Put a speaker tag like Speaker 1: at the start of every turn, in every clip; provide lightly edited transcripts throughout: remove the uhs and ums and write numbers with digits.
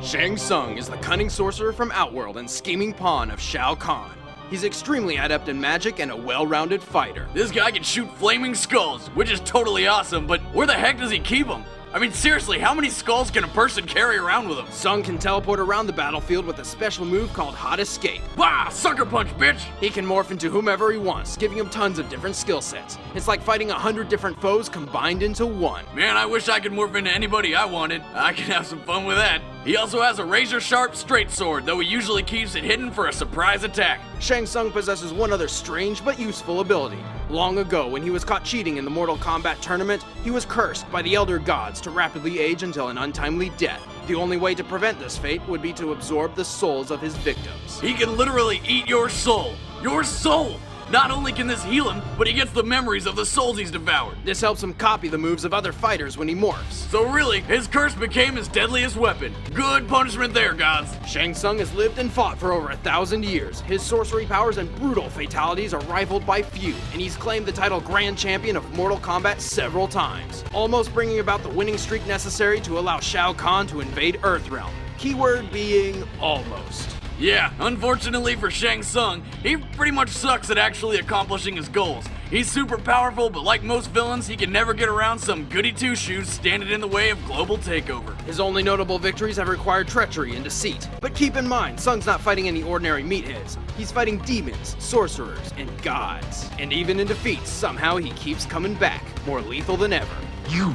Speaker 1: Shang Tsung is the cunning sorcerer from Outworld and scheming pawn of Shao Kahn. He's extremely adept in magic and a well-rounded fighter.
Speaker 2: This guy can shoot flaming skulls, which is totally awesome, but where the heck does he keep them? I mean, seriously, how many skulls can a person carry around with him?
Speaker 1: Tsung can teleport around the battlefield with a special move called Hot Escape.
Speaker 2: Bah! Sucker punch, bitch!
Speaker 1: He can morph into whomever he wants, giving him tons of different skill sets. It's like fighting 100 different foes combined into one.
Speaker 2: Man, I wish I could morph into anybody I wanted. I can have some fun with that. He also has a razor-sharp straight sword, though he usually keeps it hidden for a surprise attack.
Speaker 1: Shang Tsung possesses one other strange but useful ability. Long ago, when he was caught cheating in the Mortal Kombat tournament, he was cursed by the Elder Gods to rapidly age until an untimely death. The only way to prevent this fate would be to absorb the souls of his victims.
Speaker 2: He can literally eat your soul. Your soul! Not only can this heal him, but he gets the memories of the souls he's devoured.
Speaker 1: This helps him copy the moves of other fighters when he morphs.
Speaker 2: So really, his curse became his deadliest weapon. Good punishment there, gods.
Speaker 1: Shang Tsung has lived and fought for over 1,000 years. His sorcery powers and brutal fatalities are rivaled by few, and he's claimed the title Grand Champion of Mortal Kombat several times, almost bringing about the winning streak necessary to allow Shao Kahn to invade Earthrealm. Keyword being almost.
Speaker 2: Yeah, unfortunately for Shang Tsung, he pretty much sucks at actually accomplishing his goals. He's super powerful, but like most villains, he can never get around some goody two-shoes standing in the way of global takeover.
Speaker 1: His only notable victories have required treachery and deceit. But keep in mind, Tsung's not fighting any ordinary meatheads. He's fighting demons, sorcerers, and gods. And even in defeat, somehow he keeps coming back, more lethal than ever.
Speaker 3: You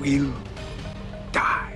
Speaker 3: will die.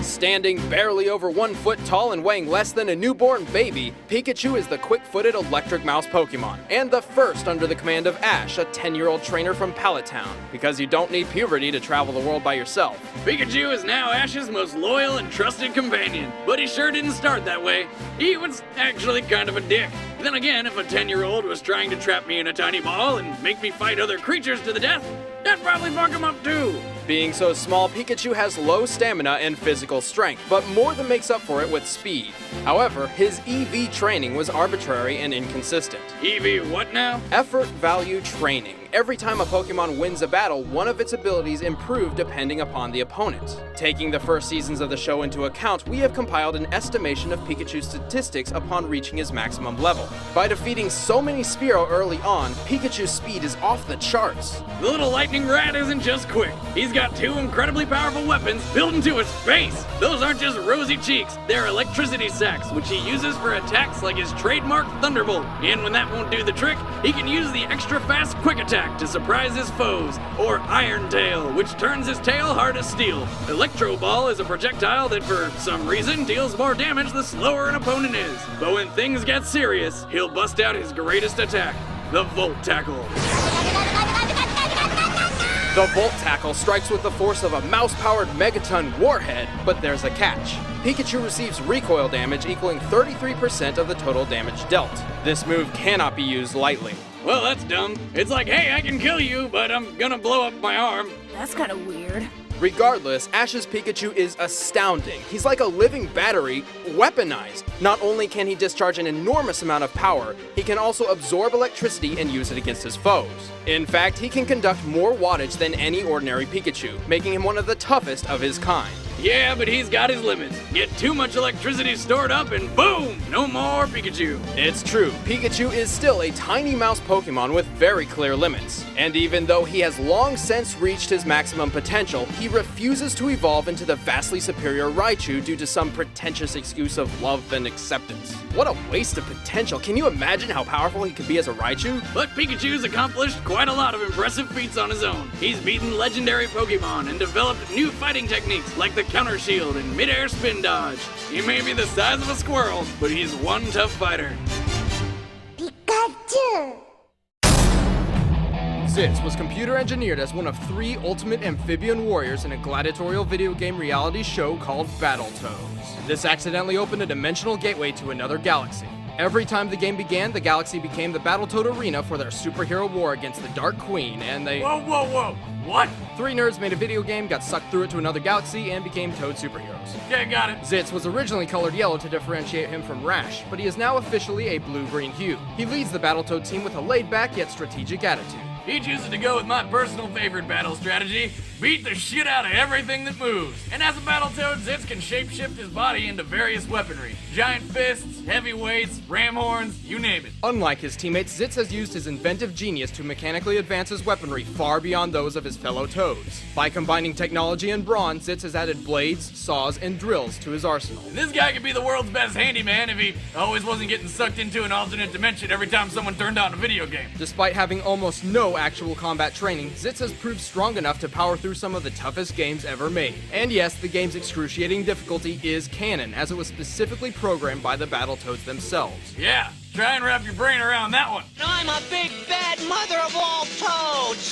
Speaker 1: Standing barely over 1 foot tall and weighing less than a newborn baby, Pikachu is the quick-footed electric mouse Pokemon, and the first under the command of Ash, a 10-year-old trainer from Pallet Town, because you don't need puberty to travel the world by yourself.
Speaker 2: Pikachu is now Ash's most loyal and trusted companion, but he sure didn't start that way. He was actually kind of a dick. Then again, if a 10-year-old was trying to trap me in a tiny ball and make me fight other creatures to the death, that'd probably fuck him up too.
Speaker 1: Being so small, Pikachu has low stamina and physical strength, but more than makes up for it with speed. However, his EV training was arbitrary and inconsistent.
Speaker 2: EV what now?
Speaker 1: Effort value training. Every time a Pokemon wins a battle, one of its abilities improve depending upon the opponent. Taking the first seasons of the show into account, we have compiled an estimation of Pikachu's statistics upon reaching his maximum level. By defeating so many Spearow early on, Pikachu's speed is off the charts.
Speaker 2: The little lightning rat isn't just quick. He's got 2 incredibly powerful weapons built into his face. Those aren't just rosy cheeks, they're electricity sacks, which he uses for attacks like his trademark Thunderbolt. And when that won't do the trick, he can use the extra fast quick attack to surprise his foes, or Iron Tail, which turns his tail hard as steel. Electro Ball is a projectile that for some reason deals more damage the slower an opponent is. But when things get serious, he'll bust out his greatest attack, the Volt Tackle.
Speaker 1: The Volt Tackle strikes with the force of a mouse-powered Megaton warhead, but there's a catch. Pikachu receives recoil damage equaling 33% of the total damage dealt. This move cannot be used lightly.
Speaker 2: Well, that's dumb. It's like, hey, I can kill you, but I'm gonna blow up my arm.
Speaker 4: That's kind of weird.
Speaker 1: Regardless, Ash's Pikachu is astounding. He's like a living battery, weaponized. Not only can he discharge an enormous amount of power, he can also absorb electricity and use it against his foes. In fact, he can conduct more wattage than any ordinary Pikachu, making him one of the toughest of his kind.
Speaker 2: Yeah, but he's got his limits. Get too much electricity stored up and boom, no more Pikachu.
Speaker 1: It's true, Pikachu is still a tiny mouse Pokemon with very clear limits. And even though he has long since reached his maximum potential, he refuses to evolve into the vastly superior Raichu due to some pretentious excuse of love and acceptance. What a waste of potential. Can you imagine how powerful he could be as a Raichu?
Speaker 2: But Pikachu's accomplished quite a lot of impressive feats on his own. He's beaten legendary Pokemon and developed new fighting techniques like the Counter Shield and Mid-Air Spin Dodge. He may be the size of a squirrel, but he's one tough fighter.
Speaker 4: Pikachu!
Speaker 1: Zeds was computer engineered as one of 3 ultimate amphibian warriors in a gladiatorial video game reality show called Battletoads. This accidentally opened a dimensional gateway to another galaxy. Every time the game began, the galaxy became the Battletoad arena for their superhero war against the Dark Queen, and they—
Speaker 2: Whoa! What?
Speaker 1: 3 nerds made a video game, got sucked through it to another galaxy, and became Toad superheroes.
Speaker 2: Okay, got it.
Speaker 1: Zeds was originally colored yellow to differentiate him from Rash, but he is now officially a blue-green hue. He leads the Battletoad team with a laid-back yet strategic attitude.
Speaker 2: he chooses to go with my personal favorite battle strategy, beat the shit out of everything that moves. And as a Battletoad, Zeds can shapeshift his body into various weaponry. Giant fists, heavy weights, ram horns, you name it.
Speaker 1: Unlike his teammates, Zeds has used his inventive genius to mechanically advance his weaponry far beyond those of his fellow Toads. By combining technology and brawn, Zeds has added blades, saws, and drills to his arsenal.
Speaker 2: And this guy could be the world's best handyman if he always wasn't getting sucked into an alternate dimension every time someone turned on a video game.
Speaker 1: Despite having almost no actual combat training, Zeds has proved strong enough to power through some of the toughest games ever made. And yes, the game's excruciating difficulty is canon, as it was specifically programmed by the Battletoads themselves.
Speaker 2: Yeah, try and wrap your brain around that one.
Speaker 4: I'm a big bad mother of all toads!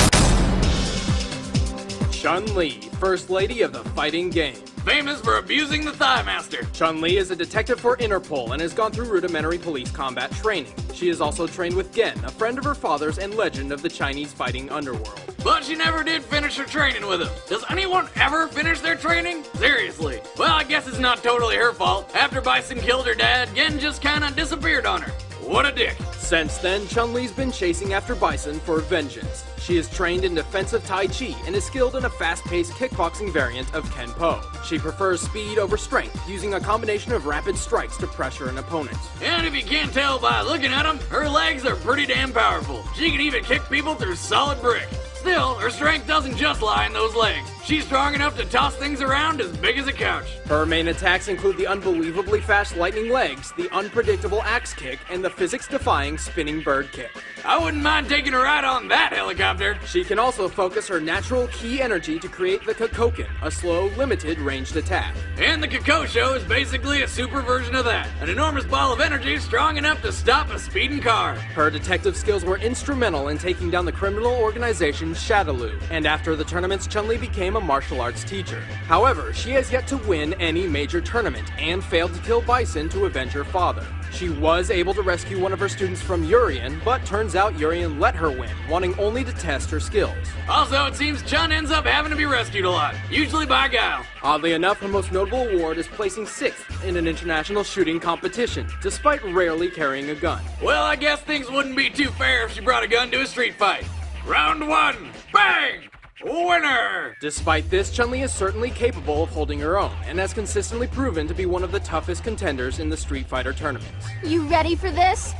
Speaker 1: Chun Li, First Lady of the fighting game.
Speaker 2: Famous for abusing the Thigh Master.
Speaker 1: Chun Li is a detective for Interpol and has gone through rudimentary police combat training. She is also trained with Gen, a friend of her father's and legend of the Chinese fighting underworld.
Speaker 2: But she never did finish her training with him. Does anyone ever finish their training? Seriously. Well, I guess it's not totally her fault. After Bison killed her dad, Gen just kinda disappeared on her. What a dick.
Speaker 1: Since then, Chun-Li's been chasing after Bison for vengeance. She is trained in defensive Tai Chi and is skilled in a fast-paced kickboxing variant of Kenpo. She prefers speed over strength, using a combination of rapid strikes to pressure an opponent.
Speaker 2: And if you can't tell by looking at them, her legs are pretty damn powerful. She can even kick people through solid brick. Still, her strength doesn't just lie in those legs. She's strong enough to toss things around as big as a couch.
Speaker 1: Her main attacks include the unbelievably fast lightning legs, the unpredictable axe kick, and the physics-defying spinning bird kick.
Speaker 2: I wouldn't mind taking a ride on that helicopter.
Speaker 1: She can also focus her natural ki energy to create the Kokoken, a slow, limited ranged attack.
Speaker 2: And the Kokosho is basically a super version of that. An enormous ball of energy strong enough to stop a speeding car.
Speaker 1: Her detective skills were instrumental in taking down the criminal organization Shadaloo, and after the tournaments, Chun-Li became a martial arts teacher. However, she has yet to win any major tournament, and failed to kill Bison to avenge her father. She was able to rescue one of her students from Urien, but turns out Urien let her win, wanting only to test her skills.
Speaker 2: Also, it seems Chun ends up having to be rescued a lot, usually by Guile.
Speaker 1: Oddly enough, her most notable award is placing 6th in an international shooting competition, despite rarely carrying a gun.
Speaker 2: Well, I guess things wouldn't be too fair if she brought a gun to a street fight. Round 1, bang! Winner!
Speaker 1: Despite this, Chun-Li is certainly capable of holding her own, and has consistently proven to be one of the toughest contenders in the Street Fighter tournaments.
Speaker 5: You ready for this?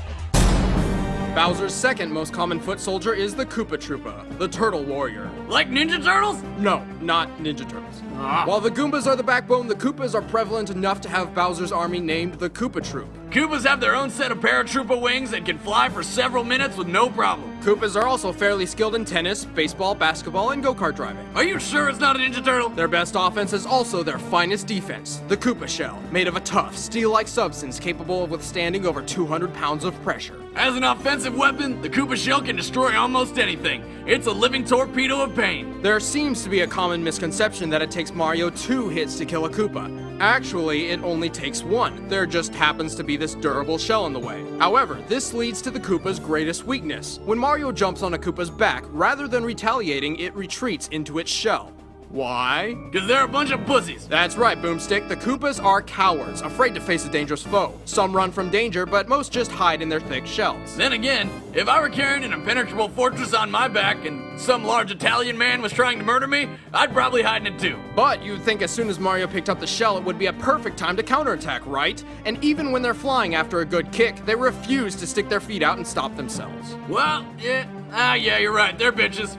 Speaker 1: Bowser's second most common foot soldier is the Koopa Troopa, the Turtle Warrior.
Speaker 2: Like Ninja Turtles?
Speaker 1: No, not Ninja Turtles. While the Goombas are the backbone, the Koopas are prevalent enough to have Bowser's army named the Koopa Troop.
Speaker 2: Koopas have their own set of paratroopa wings that can fly for several minutes with no problem.
Speaker 1: Koopas are also fairly skilled in tennis, baseball, basketball, and go-kart driving.
Speaker 2: Are you sure it's not a Ninja Turtle?
Speaker 1: Their best offense is also their finest defense, the Koopa Shell, made of a tough, steel-like substance capable of withstanding over 200 pounds of pressure.
Speaker 2: As an offensive weapon, the Koopa Shell can destroy almost anything. It's a living torpedo of pain.
Speaker 1: There seems to be a common misconception that it takes Mario 2 hits to kill a Koopa. Actually, it only takes 1. There just happens to be this durable shell in the way. However, this leads to the Koopa's greatest weakness. When Mario jumps on a Koopa's back, rather than retaliating, it retreats into its shell. Why?
Speaker 2: Because they're a bunch of pussies.
Speaker 1: That's right, Boomstick. The Koopas are cowards, afraid to face a dangerous foe. Some run from danger, but most just hide in their thick shells.
Speaker 2: Then again, if I were carrying an impenetrable fortress on my back and some large Italian man was trying to murder me, I'd probably hide in it too.
Speaker 1: But you'd think as soon as Mario picked up the shell, it would be a perfect time to counterattack, right? And even when they're flying after a good kick, they refuse to stick their feet out and stop themselves.
Speaker 2: Well, yeah, you're right, they're bitches.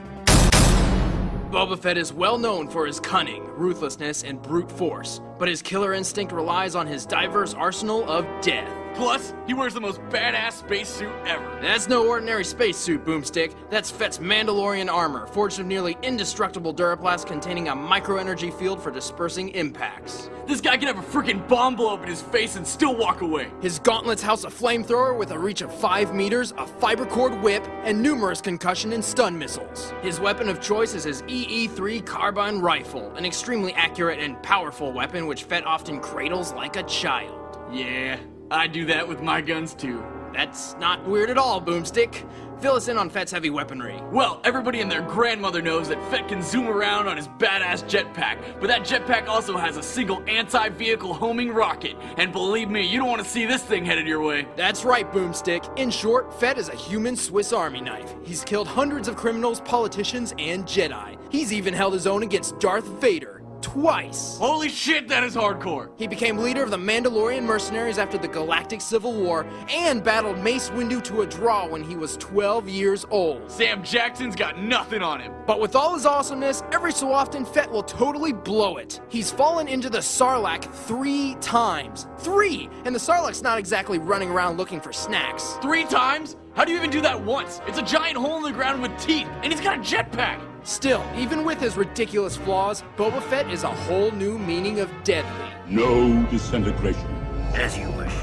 Speaker 1: Boba Fett is well known for his cunning, ruthlessness, and brute force, but his killer instinct relies on his diverse arsenal of death.
Speaker 2: Plus, he wears the most badass spacesuit ever.
Speaker 1: That's no ordinary spacesuit, Boomstick. That's Fett's Mandalorian armor, forged of nearly indestructible duraplast containing a micro-energy field for dispersing impacts.
Speaker 2: This guy can have a freaking bomb blow up in his face and still walk away.
Speaker 1: His gauntlets house a flamethrower with a reach of 5 meters, a fiber cord whip, and numerous concussion and stun missiles. His weapon of choice is his EE-3 carbine rifle, an extremely accurate and powerful weapon which Fett often cradles like a child.
Speaker 2: Yeah, I do that with my guns too.
Speaker 1: That's not weird at all, Boomstick. Fill us in on Fett's heavy weaponry.
Speaker 2: Well, everybody and their grandmother knows that Fett can zoom around on his badass jetpack, but that jetpack also has a single anti-vehicle homing rocket, and believe me, you don't want to see this thing headed your way.
Speaker 1: That's right, Boomstick. In short, Fett is a human Swiss Army knife. He's killed hundreds of criminals, politicians, and Jedi. He's even held his own against Darth Vader. Twice.
Speaker 2: Holy shit, that is hardcore.
Speaker 1: He became leader of the Mandalorian mercenaries after the Galactic Civil War and battled Mace Windu to a draw when he was 12 years old.
Speaker 2: Sam Jackson's got nothing on him.
Speaker 1: But with all his awesomeness, every so often Fett will totally blow it. He's fallen into the Sarlacc 3 times. 3! And the Sarlacc's not exactly running around looking for snacks.
Speaker 2: 3 times? How do you even do that once? It's a giant hole in the ground with teeth, and he's got a jetpack.
Speaker 1: Still, even with his ridiculous flaws, Boba Fett is a whole new meaning of deadly.
Speaker 3: No disintegration.
Speaker 5: As you wish.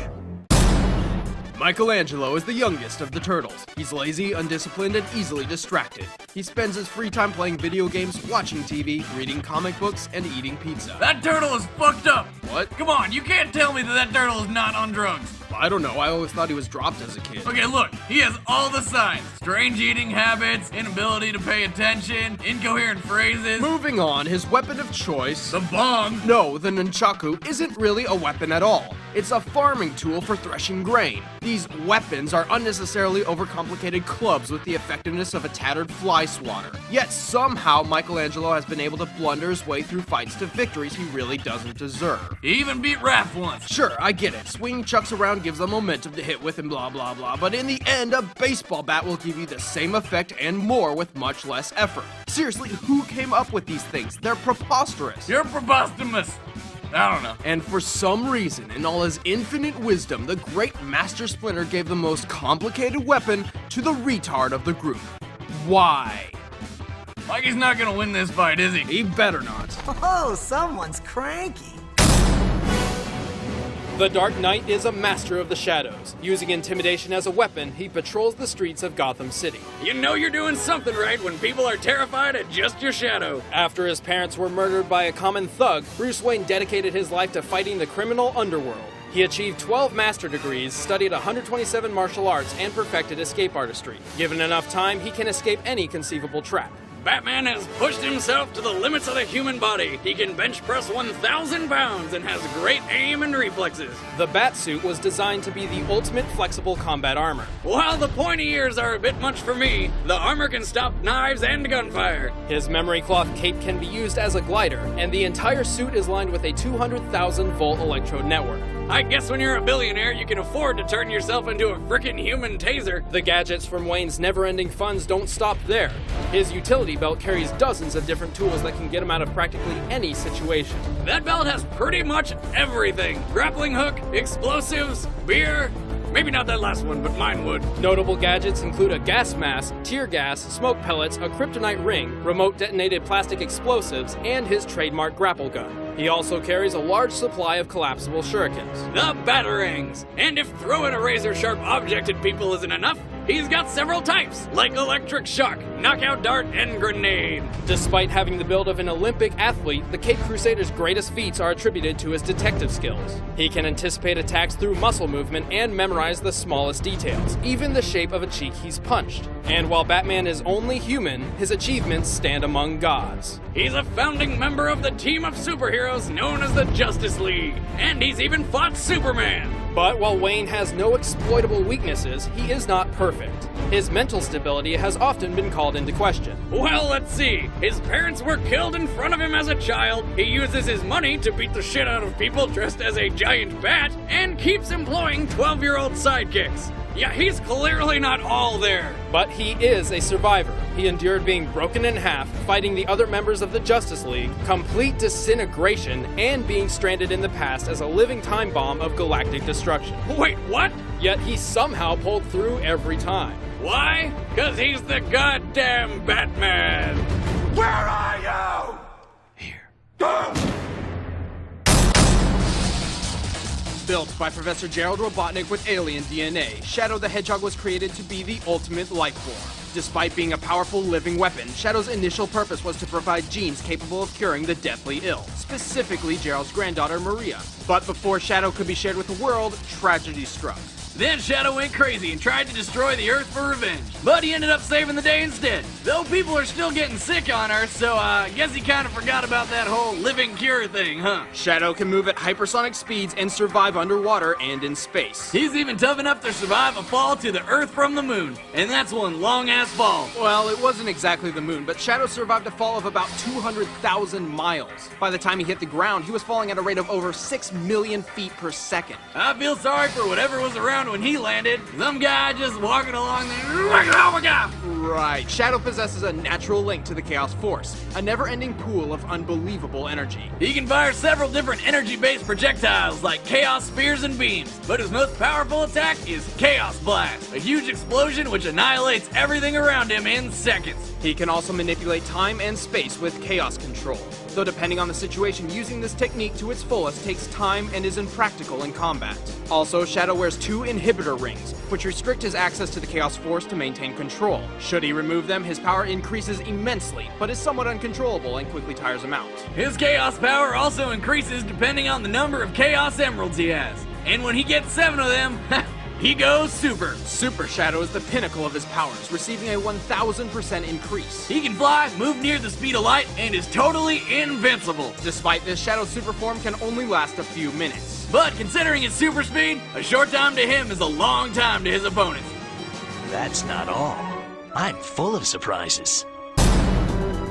Speaker 1: Michelangelo is the youngest of the turtles. He's lazy, undisciplined, and easily distracted. He spends his free time playing video games, watching TV, reading comic books, and eating pizza.
Speaker 2: That turtle is fucked up.
Speaker 1: What?
Speaker 2: Come on, you can't tell me that turtle is not on drugs.
Speaker 1: I don't know, I always thought he was dropped as a kid.
Speaker 2: Okay, look, he has all the signs. Strange eating habits, inability to pay attention, incoherent phrases.
Speaker 1: Moving on, his weapon of choice...
Speaker 2: The bong.
Speaker 1: No, the nunchaku isn't really a weapon at all. It's a farming tool for threshing grain. These weapons are unnecessarily overcomplicated clubs with the effectiveness of a tattered fly swatter. Yet somehow Michelangelo has been able to blunder his way through fights to victories he really doesn't deserve.
Speaker 2: He even beat Raph once.
Speaker 1: Sure, I get it. Swinging chucks around gives them momentum to hit with and blah blah blah, but in the end, a baseball bat will give you the same effect and more with much less effort. Seriously, who came up with these things? They're preposterous.
Speaker 2: You're preposterous. I don't know.
Speaker 1: And for some reason, in all his infinite wisdom, the great Master Splinter gave the most complicated weapon to the retard of the group. Why?
Speaker 2: Mikey's not gonna win this fight, is he?
Speaker 1: He better not.
Speaker 5: Oh, someone's cranky.
Speaker 1: The Dark Knight is a master of the shadows. Using intimidation as a weapon, he patrols the streets of Gotham City.
Speaker 2: You know you're doing something right when people are terrified at just your shadow.
Speaker 1: After his parents were murdered by a common thug, Bruce Wayne dedicated his life to fighting the criminal underworld. He achieved 12 master degrees, studied 127 martial arts, and perfected escape artistry. Given enough time, he can escape any conceivable trap.
Speaker 2: Batman has pushed himself to the limits of the human body. He can bench press 1,000 pounds and has great aim and reflexes.
Speaker 1: The Batsuit was designed to be the ultimate flexible combat armor.
Speaker 2: While the pointy ears are a bit much for me, the armor can stop knives and gunfire.
Speaker 1: His memory cloth cape can be used as a glider, and the entire suit is lined with a 200,000 volt electrode network.
Speaker 2: I guess when you're a billionaire, you can afford to turn yourself into a frickin' human taser.
Speaker 1: The gadgets from Wayne's never-ending funds don't stop there. His utility belt carries dozens of different tools that can get him out of practically any situation.
Speaker 2: That belt has pretty much everything. Grappling hook, explosives, beer. Maybe not that last one, but mine would.
Speaker 1: Notable gadgets include a gas mask, tear gas, smoke pellets, a kryptonite ring, remote detonated plastic explosives, and his trademark grapple gun. He also carries a large supply of collapsible shurikens.
Speaker 2: The batarangs! And if throwing a razor-sharp object at people isn't enough, he's got several types, like electric shock, knockout dart, and grenade.
Speaker 1: Despite having the build of an Olympic athlete, the Cape Crusader's greatest feats are attributed to his detective skills. He can anticipate attacks through muscle movement and memorize the smallest details, even the shape of a cheek he's punched. And while Batman is only human, his achievements stand among gods.
Speaker 2: He's a founding member of the team of superheroes known as the Justice League, and he's even fought Superman.
Speaker 1: But while Wayne has no exploitable weaknesses, he is not perfect. His mental stability has often been called into question.
Speaker 2: Well, let's see. His parents were killed in front of him as a child. He uses his money to beat the shit out of people dressed as a giant bat, and keeps employing 12-year-old sidekicks. Yeah, he's clearly not all there.
Speaker 1: But he is a survivor. He endured being broken in half, fighting the other members of the Justice League, complete disintegration, and being stranded in the past as a living time bomb of galactic destruction.
Speaker 2: Wait, what?
Speaker 1: Yet he somehow pulled through every time.
Speaker 2: Why? 'Cause he's the goddamn Batman.
Speaker 3: Where are you?
Speaker 1: Here. Built by Professor Gerald Robotnik with alien DNA, Shadow the Hedgehog was created to be the ultimate life form. Despite being a powerful living weapon, Shadow's initial purpose was to provide genes capable of curing the deathly ill, specifically Gerald's granddaughter Maria. But before Shadow could be shared with the world, tragedy struck.
Speaker 2: Then Shadow went crazy and tried to destroy the Earth for revenge. But he ended up saving the day instead. Though people are still getting sick on Earth, so I guess he kind of forgot about that whole living cure thing, huh?
Speaker 1: Shadow can move at hypersonic speeds and survive underwater and in space.
Speaker 2: He's even tough enough to survive a fall to the Earth from the moon. And that's one long-ass fall.
Speaker 1: Well, it wasn't exactly the moon, but Shadow survived a fall of about 200,000 miles. By the time he hit the ground, he was falling at a rate of over 6 million feet per second.
Speaker 2: I feel sorry for whatever was around when he landed. Some guy just walking along there. Oh my God!
Speaker 1: Right. Shadow possesses a natural link to the Chaos Force, a never-ending pool of unbelievable energy.
Speaker 2: He can fire several different energy-based projectiles like Chaos Spears and Beams, but his most powerful attack is Chaos Blast, a huge explosion which annihilates everything around him in seconds.
Speaker 1: He can also manipulate time and space with Chaos Control, though depending on the situation, using this technique to its fullest takes time and is impractical in combat. Also, Shadow wears 2 inhibitor rings, which restrict his access to the Chaos Force to maintain control. Should he remove them, his power increases immensely, but is somewhat uncontrollable and quickly tires him out.
Speaker 2: His Chaos power also increases depending on the number of Chaos Emeralds he has. And when he gets 7 of them, he goes super.
Speaker 1: Super Shadow is the pinnacle of his powers, receiving a 1000% increase.
Speaker 2: He can fly, move near the speed of light, and is totally invincible.
Speaker 1: Despite this, Shadow's super form can only last a few minutes.
Speaker 2: But considering his super speed, a short time to him is a long time to his opponents.
Speaker 6: That's not all. I'm full of surprises.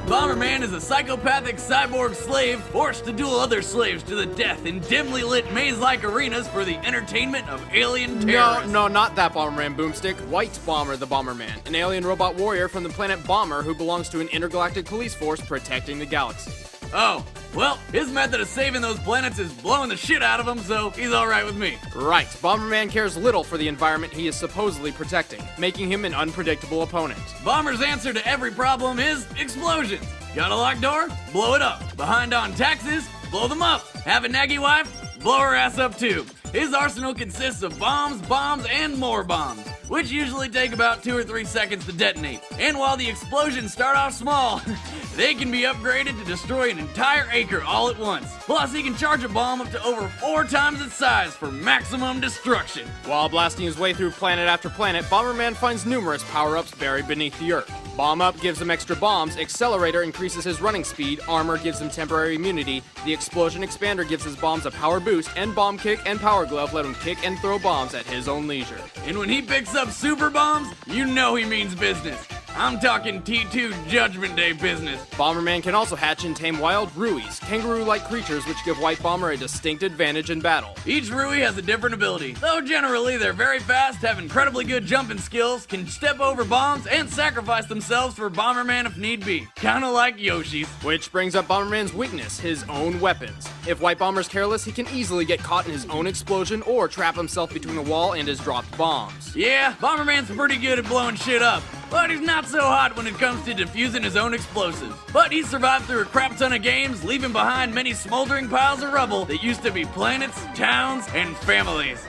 Speaker 2: Bomberman is a psychopathic cyborg slave forced to duel other slaves to the death in dimly lit maze-like arenas for the entertainment of alien terrorists.
Speaker 1: No, not that Bomberman, Boomstick. White Bomber the Bomberman, an alien robot warrior from the planet Bomber who belongs to an intergalactic police force protecting the galaxy.
Speaker 2: Oh, well, his method of saving those planets is blowing the shit out of them, so he's alright with me.
Speaker 1: Right, Bomberman cares little for the environment he is supposedly protecting, making him an unpredictable opponent.
Speaker 2: Bomber's answer to every problem is explosions. Got a locked door? Blow it up. Behind on taxes? Blow them up. Have a naggy wife? Blow her ass up too. His arsenal consists of bombs, and more bombs, which usually take about 2 or 3 seconds to detonate. And while the explosions start off small, they can be upgraded to destroy an entire acre all at once. Plus, he can charge a bomb up to over 4 times its size for maximum destruction.
Speaker 1: While blasting his way through planet after planet, Bomberman finds numerous power-ups buried beneath the Earth. Bomb Up gives him extra bombs, Accelerator increases his running speed, Armor gives him temporary immunity, the Explosion Expander gives his bombs a power boost, and Bomb Kick and Power Glove let him kick and throw bombs at his own leisure.
Speaker 2: And when he picks up super bombs, you know he means business. I'm talking T2 Judgment Day business.
Speaker 1: Bomberman can also hatch and tame wild Ruies, kangaroo-like creatures which give White Bomber a distinct advantage in battle.
Speaker 2: Each Rui has a different ability, though generally they're very fast, have incredibly good jumping skills, can step over bombs, and sacrifice themselves for Bomberman if need be. Kinda like Yoshi's.
Speaker 1: Which brings up Bomberman's weakness, his own weapons. If White Bomber's careless, he can easily get caught in his own explosion or trap himself between the wall and his dropped bombs.
Speaker 2: Yeah, Bomberman's pretty good at blowing shit up, but he's not so hot when it comes to defusing his own explosives. But he survived through a crap ton of games, leaving behind many smoldering piles of rubble that used to be planets, towns, and families.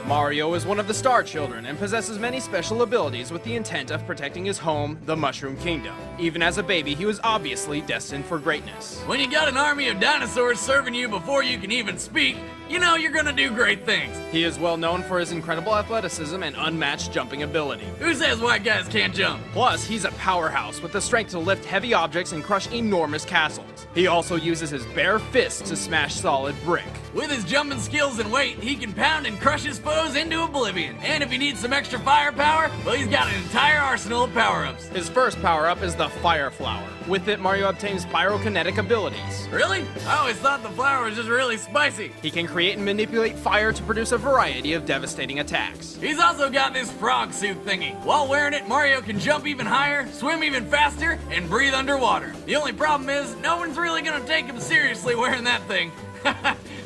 Speaker 1: Mario is one of the Star Children and possesses many special abilities with the intent of protecting his home, the Mushroom Kingdom. Even as a baby, he was obviously destined for greatness.
Speaker 2: When you got an army of dinosaurs serving you before you can even speak, you know you're gonna do great things.
Speaker 1: He is well known for his incredible athleticism and unmatched jumping ability.
Speaker 2: Who says white guys can't jump?
Speaker 1: Plus, he's a powerhouse with the strength to lift heavy objects and crush enormous castles. He also uses his bare fists to smash solid brick.
Speaker 2: With his jumping skills and weight, he can pound and crush his foes into oblivion. And if he needs some extra firepower, well, he's got an entire arsenal of power-ups.
Speaker 1: His first power-up is the Fire Flower. With it, Mario obtains pyrokinetic abilities.
Speaker 2: Really? I always thought the flower was just really spicy.
Speaker 1: He can create and manipulate fire to produce a variety of devastating attacks.
Speaker 2: He's also got this frog suit thingy. While wearing it, Mario can jump even higher, swim even faster, and breathe underwater. The only problem is, no one's really gonna take him seriously wearing that thing.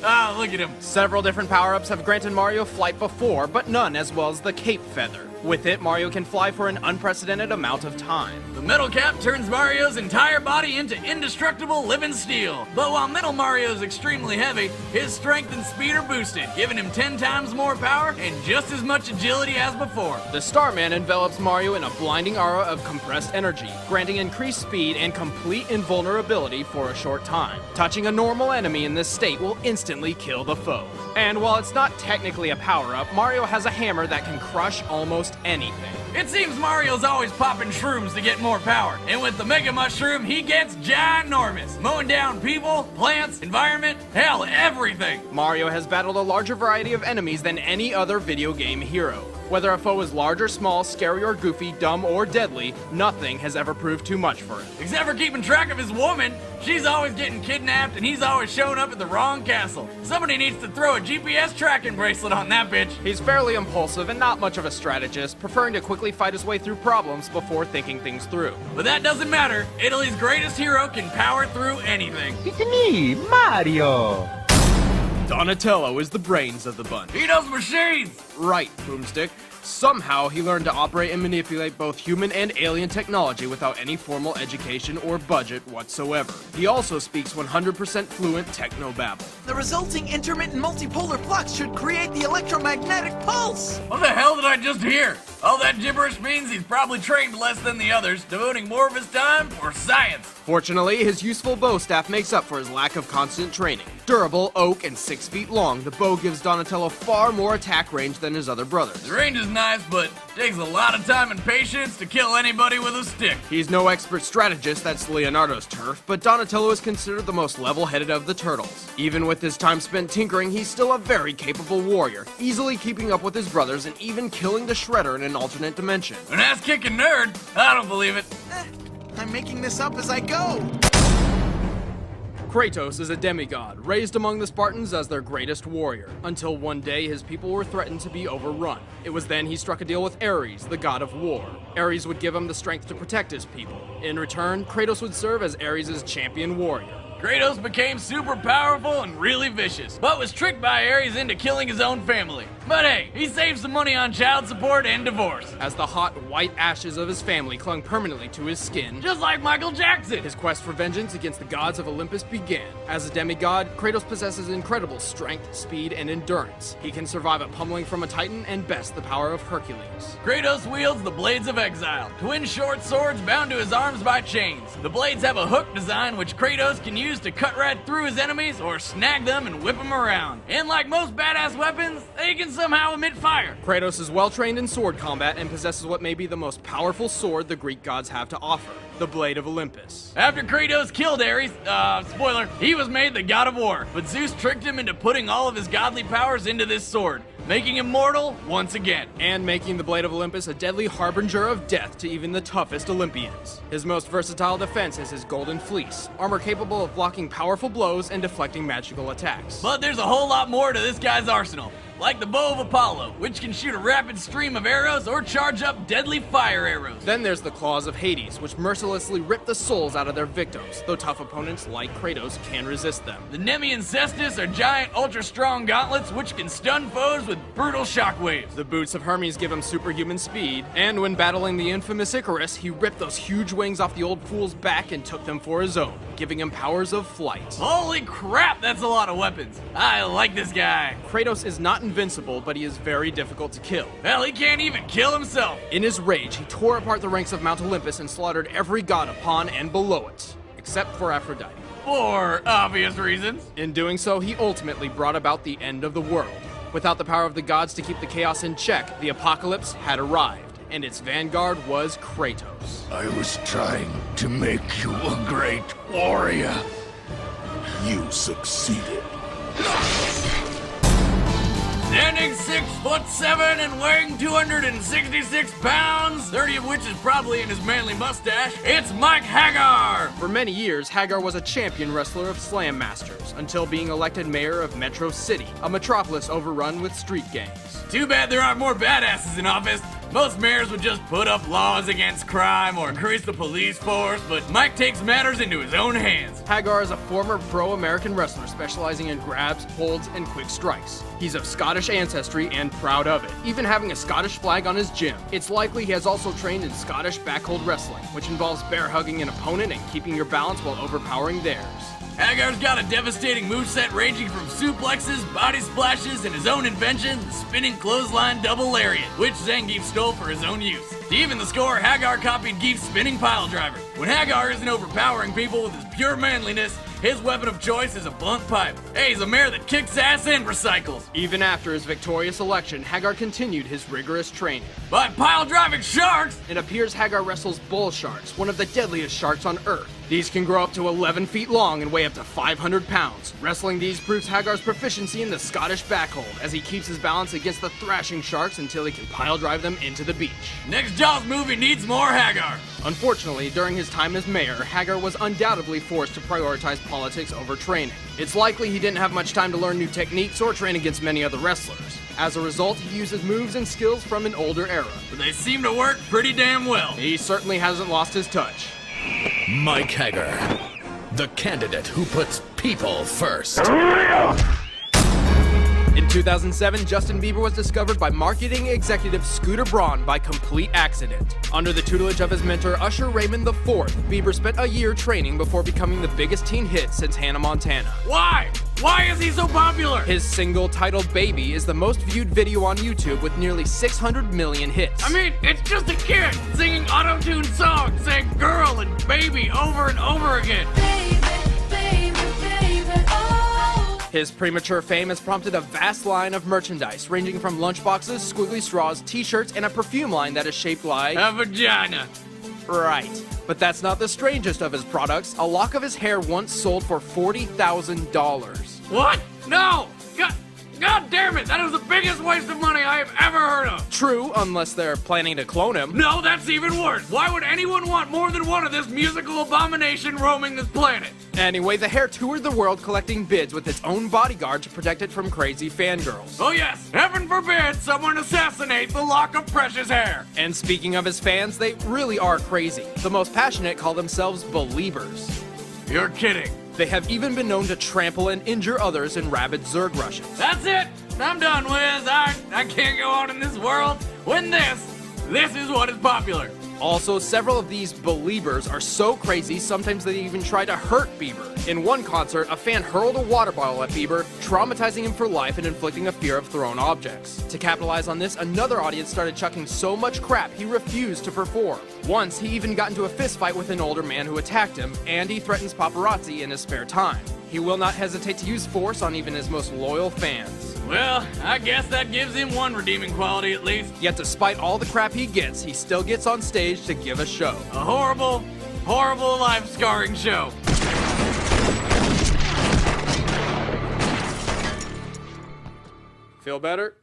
Speaker 2: Ah, look at him.
Speaker 1: Several different power-ups have granted Mario flight before, but none as well as the Cape Feather. With it, Mario can fly for an unprecedented amount of time.
Speaker 2: The metal cap turns Mario's entire body into indestructible living steel. But while Metal Mario is extremely heavy, his strength and speed are boosted, giving him 10 times more power and just as much agility as before.
Speaker 1: The Starman envelops Mario in a blinding aura of compressed energy, granting increased speed and complete invulnerability for a short time. Touching a normal enemy in this state will instantly kill the foe. And while it's not technically a power-up, Mario has a hammer that can crush almost anything.
Speaker 2: It seems Mario's always popping shrooms to get more power, and with the Mega Mushroom, he gets ginormous, mowing down people, plants, environment, hell, everything.
Speaker 1: Mario has battled a larger variety of enemies than any other video game hero. Whether a foe is large or small, scary or goofy, dumb or deadly, nothing has ever proved too much for him.
Speaker 2: Except for keeping track of his woman. She's always getting kidnapped and he's always showing up at the wrong castle. Somebody needs to throw a GPS tracking bracelet on that bitch.
Speaker 1: He's fairly impulsive and not much of a strategist, preferring to quickly fight his way through problems before thinking things through.
Speaker 2: But that doesn't matter. Italy's greatest hero can power through anything.
Speaker 7: It's me, Mario!
Speaker 1: Donatello is the brains of the bunch.
Speaker 2: He knows machines!
Speaker 1: Right, Boomstick. Somehow he learned to operate and manipulate both human and alien technology without any formal education or budget whatsoever. He also speaks 100% fluent technobabble.
Speaker 5: The resulting intermittent multipolar flux should create the electromagnetic pulse!
Speaker 2: What the hell did I just hear? All that gibberish means he's probably trained less than the others, devoting more of his time for science.
Speaker 1: Fortunately, his useful bow staff makes up for his lack of constant training. Durable, oak, and 6 feet long, the bow gives Donatello far more attack range than his other brothers.
Speaker 2: The range is nice, but takes a lot of time and patience to kill anybody with a stick.
Speaker 1: He's no expert strategist, that's Leonardo's turf, but Donatello is considered the most level-headed of the turtles. Even with his time spent tinkering, he's still a very capable warrior, easily keeping up with his brothers and even killing the Shredder in an alternate dimension.
Speaker 2: An ass-kicking nerd? I don't believe it.
Speaker 5: I'm making this up as I go!
Speaker 1: Kratos is a demigod, raised among the Spartans as their greatest warrior, until one day his people were threatened to be overrun. It was then he struck a deal with Ares, the god of war. Ares would give him the strength to protect his people. In return, Kratos would serve as Ares' champion warrior.
Speaker 2: Kratos became super powerful and really vicious, but was tricked by Ares into killing his own family. But hey, he saved some money on child support and divorce.
Speaker 1: As the hot, white ashes of his family clung permanently to his skin,
Speaker 2: Just like Michael Jackson.
Speaker 1: his quest for vengeance against the gods of Olympus began. As a demigod, Kratos possesses incredible strength, speed, and endurance. He can survive a pummeling from a titan and best the power of Hercules.
Speaker 2: Kratos wields the Blades of Exile, twin short swords bound to his arms by chains. The blades have a hook design which Kratos can use to cut right through his enemies or snag them and whip them around. And like most badass weapons, they can somehow emit fire.
Speaker 1: Kratos is well trained in sword combat and possesses what may be the most powerful sword the Greek gods have to offer, the Blade of Olympus.
Speaker 2: After Kratos killed Ares, spoiler, he was made the god of war, but Zeus tricked him into putting all of his godly powers into this sword, making him mortal once again.
Speaker 1: And making the Blade of Olympus a deadly harbinger of death to even the toughest Olympians. His most versatile defense is his Golden Fleece, armor capable of blocking powerful blows and deflecting magical attacks.
Speaker 2: But there's a whole lot more to this guy's arsenal. Like the bow of Apollo, which can shoot a rapid stream of arrows or charge up deadly fire arrows.
Speaker 1: Then there's the claws of Hades, which mercilessly rip the souls out of their victims, though tough opponents like Kratos can resist them.
Speaker 2: The Nemean Cestus are giant, ultra-strong gauntlets which can stun foes with brutal shockwaves.
Speaker 1: The boots of Hermes give him superhuman speed, and when battling the infamous Icarus, he ripped those huge wings off the old fool's back and took them for his own, giving him powers of flight.
Speaker 2: Holy crap, that's a lot of weapons. I like this guy.
Speaker 1: Kratos is not invincible, but he is very difficult to kill.
Speaker 2: Hell, he can't even kill himself.
Speaker 1: In his rage, he tore apart the ranks of Mount Olympus and slaughtered every god upon and below it, except for Aphrodite.
Speaker 2: For obvious reasons.
Speaker 1: In doing so, he ultimately brought about the end of the world. Without the power of the gods to keep the chaos in check, the apocalypse had arrived, and its vanguard was Kratos.
Speaker 3: I was trying to make you a great warrior. You succeeded.
Speaker 2: Standing 6'7" and weighing 266 pounds, 30 of which is probably in his manly mustache, it's Mike Haggar!
Speaker 1: For many years, Haggar was a champion wrestler of Slam Masters, until being elected mayor of Metro City, a metropolis overrun with street gangs.
Speaker 2: Too bad there aren't more badasses in office. Most mayors would just put up laws against crime or increase the police force, but Mike takes matters into his own hands.
Speaker 1: Haggar is a former pro-American wrestler specializing in grabs, holds, and quick strikes. He's of Scottish ancestry and proud of it, even having a Scottish flag on his gym. It's likely he has also trained in Scottish backhold wrestling, which involves bear hugging an opponent and keeping your balance while overpowering theirs.
Speaker 2: Haggar's got a devastating moveset ranging from suplexes, body splashes, and his own invention, the spinning clothesline double lariat, which Zangief stole for his own use. To even the score, Haggar copied Geef's spinning pile driver. When Haggar isn't overpowering people with his pure manliness, his weapon of choice is a blunt pipe. Hey, he's a mayor that kicks ass and recycles.
Speaker 1: Even after his victorious election, Haggar continued his rigorous training.
Speaker 2: By pile driving sharks!
Speaker 1: It appears Haggar wrestles bull sharks, one of the deadliest sharks on Earth. These can grow up to 11 feet long and weigh up to 500 pounds. Wrestling these proves Haggar's proficiency in the Scottish backhold, as he keeps his balance against the thrashing sharks until he can pile drive them into the beach.
Speaker 2: Next Jaws movie needs more Haggar.
Speaker 1: Unfortunately, during his time as mayor, Haggar was undoubtedly forced to prioritize politics over training. It's likely he didn't have much time to learn new techniques or train against many other wrestlers. As a result, he uses moves and skills from an older era.
Speaker 2: But they seem to work pretty damn well.
Speaker 1: He certainly hasn't lost his touch.
Speaker 3: Mike Haggar, the candidate who puts people first.
Speaker 1: In 2007, Justin Bieber was discovered by marketing executive Scooter Braun by complete accident. Under the tutelage of his mentor Usher Raymond IV, Bieber spent a year training before becoming the biggest teen hit since Hannah Montana.
Speaker 2: Why? Why is he so popular?
Speaker 1: His single titled Baby is the most viewed video on YouTube with nearly 600 million hits.
Speaker 2: I mean, it's just a kid singing auto-tuned songs, saying girl and baby over and over again.
Speaker 1: His premature fame has prompted a vast line of merchandise, ranging from lunchboxes, squiggly straws, t-shirts, and a perfume line that is shaped like
Speaker 2: A vagina.
Speaker 1: Right. But that's not the strangest of his products. A lock of his hair once sold for $40,000.
Speaker 2: What? No! God damn it! That is the biggest waste of money I have ever heard of!
Speaker 1: True, unless they're planning to clone him.
Speaker 2: No, that's even worse! Why would anyone want more than one of this musical abomination roaming this planet?
Speaker 1: Anyway, the hair toured the world collecting bids with its own bodyguard to protect it from crazy fangirls.
Speaker 2: Oh yes, heaven forbid someone assassinate the lock of precious hair!
Speaker 1: And speaking of his fans, they really are crazy. The most passionate call themselves Beliebers.
Speaker 2: You're kidding.
Speaker 1: They have even been known to trample and injure others in rabid Zerg rushes.
Speaker 2: That's it! I'm done, Wiz. I can't go on in this world when this is what is popular.
Speaker 1: Also, several of these Beliebers are so crazy, sometimes they even try to hurt Bieber. In one concert, a fan hurled a water bottle at Bieber, traumatizing him for life and inflicting a fear of thrown objects. To capitalize on this, another audience started chucking so much crap he refused to perform. Once, he even got into a fist fight with an older man who attacked him, and he threatens paparazzi in his spare time. He will not hesitate to use force on even his most loyal fans.
Speaker 2: Well, I guess that gives him one redeeming quality at least.
Speaker 1: Yet despite all the crap he gets, he still gets on stage to give a show.
Speaker 2: A horrible, horrible life-scarring show.
Speaker 1: Feel better?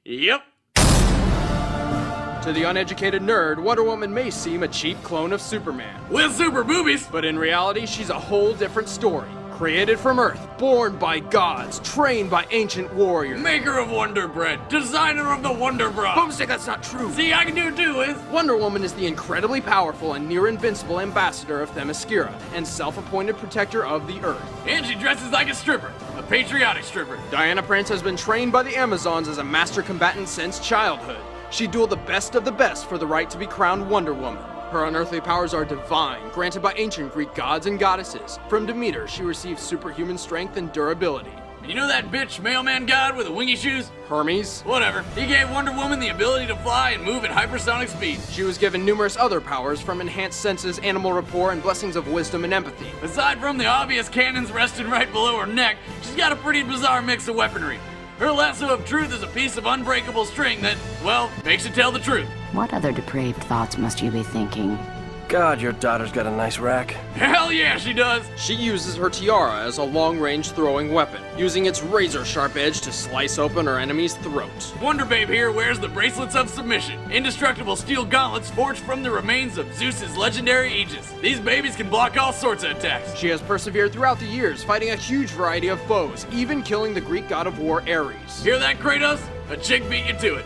Speaker 2: Yep.
Speaker 1: To the uneducated nerd, Wonder Woman may seem a cheap clone of Superman.
Speaker 2: With super boobies.
Speaker 1: But in reality, she's a whole different story. Created from Earth, born by gods, trained by ancient warriors.
Speaker 2: Maker of Wonder Bread, designer of the Wonder Bra.
Speaker 1: Boomstick, that's not true.
Speaker 2: See, I can do it too, Wiz.
Speaker 1: Wonder Woman is the incredibly powerful and near-invincible ambassador of Themyscira and self-appointed protector of the Earth.
Speaker 2: And she dresses like a stripper, a patriotic stripper.
Speaker 1: Diana Prince has been trained by the Amazons as a master combatant since childhood. She dueled the best of the best for the right to be crowned Wonder Woman. Her unearthly powers are divine, granted by ancient Greek gods and goddesses. From Demeter, she receives superhuman strength and durability.
Speaker 2: You know that bitch mailman god with the wingy shoes?
Speaker 1: Hermes?
Speaker 2: Whatever. He gave Wonder Woman the ability to fly and move at hypersonic speed.
Speaker 1: She was given numerous other powers, from enhanced senses, animal rapport, and blessings of wisdom and empathy.
Speaker 2: Aside from the obvious cannons resting right below her neck, she's got a pretty bizarre mix of weaponry. Her lasso of truth is a piece of unbreakable string that, well, makes you tell the truth.
Speaker 8: What other depraved thoughts must you be thinking?
Speaker 9: God, your daughter's got a nice rack.
Speaker 2: Hell yeah, she does!
Speaker 1: She uses her tiara as a long-range throwing weapon, using its razor-sharp edge to slice open her enemy's throat.
Speaker 2: Wonder Babe here wears the bracelets of submission, indestructible steel gauntlets forged from the remains of Zeus's legendary Aegis. These babies can block all sorts of attacks.
Speaker 1: She has persevered throughout the years, fighting a huge variety of foes, even killing the Greek god of war Ares.
Speaker 2: Hear that, Kratos? A chick beat you to it.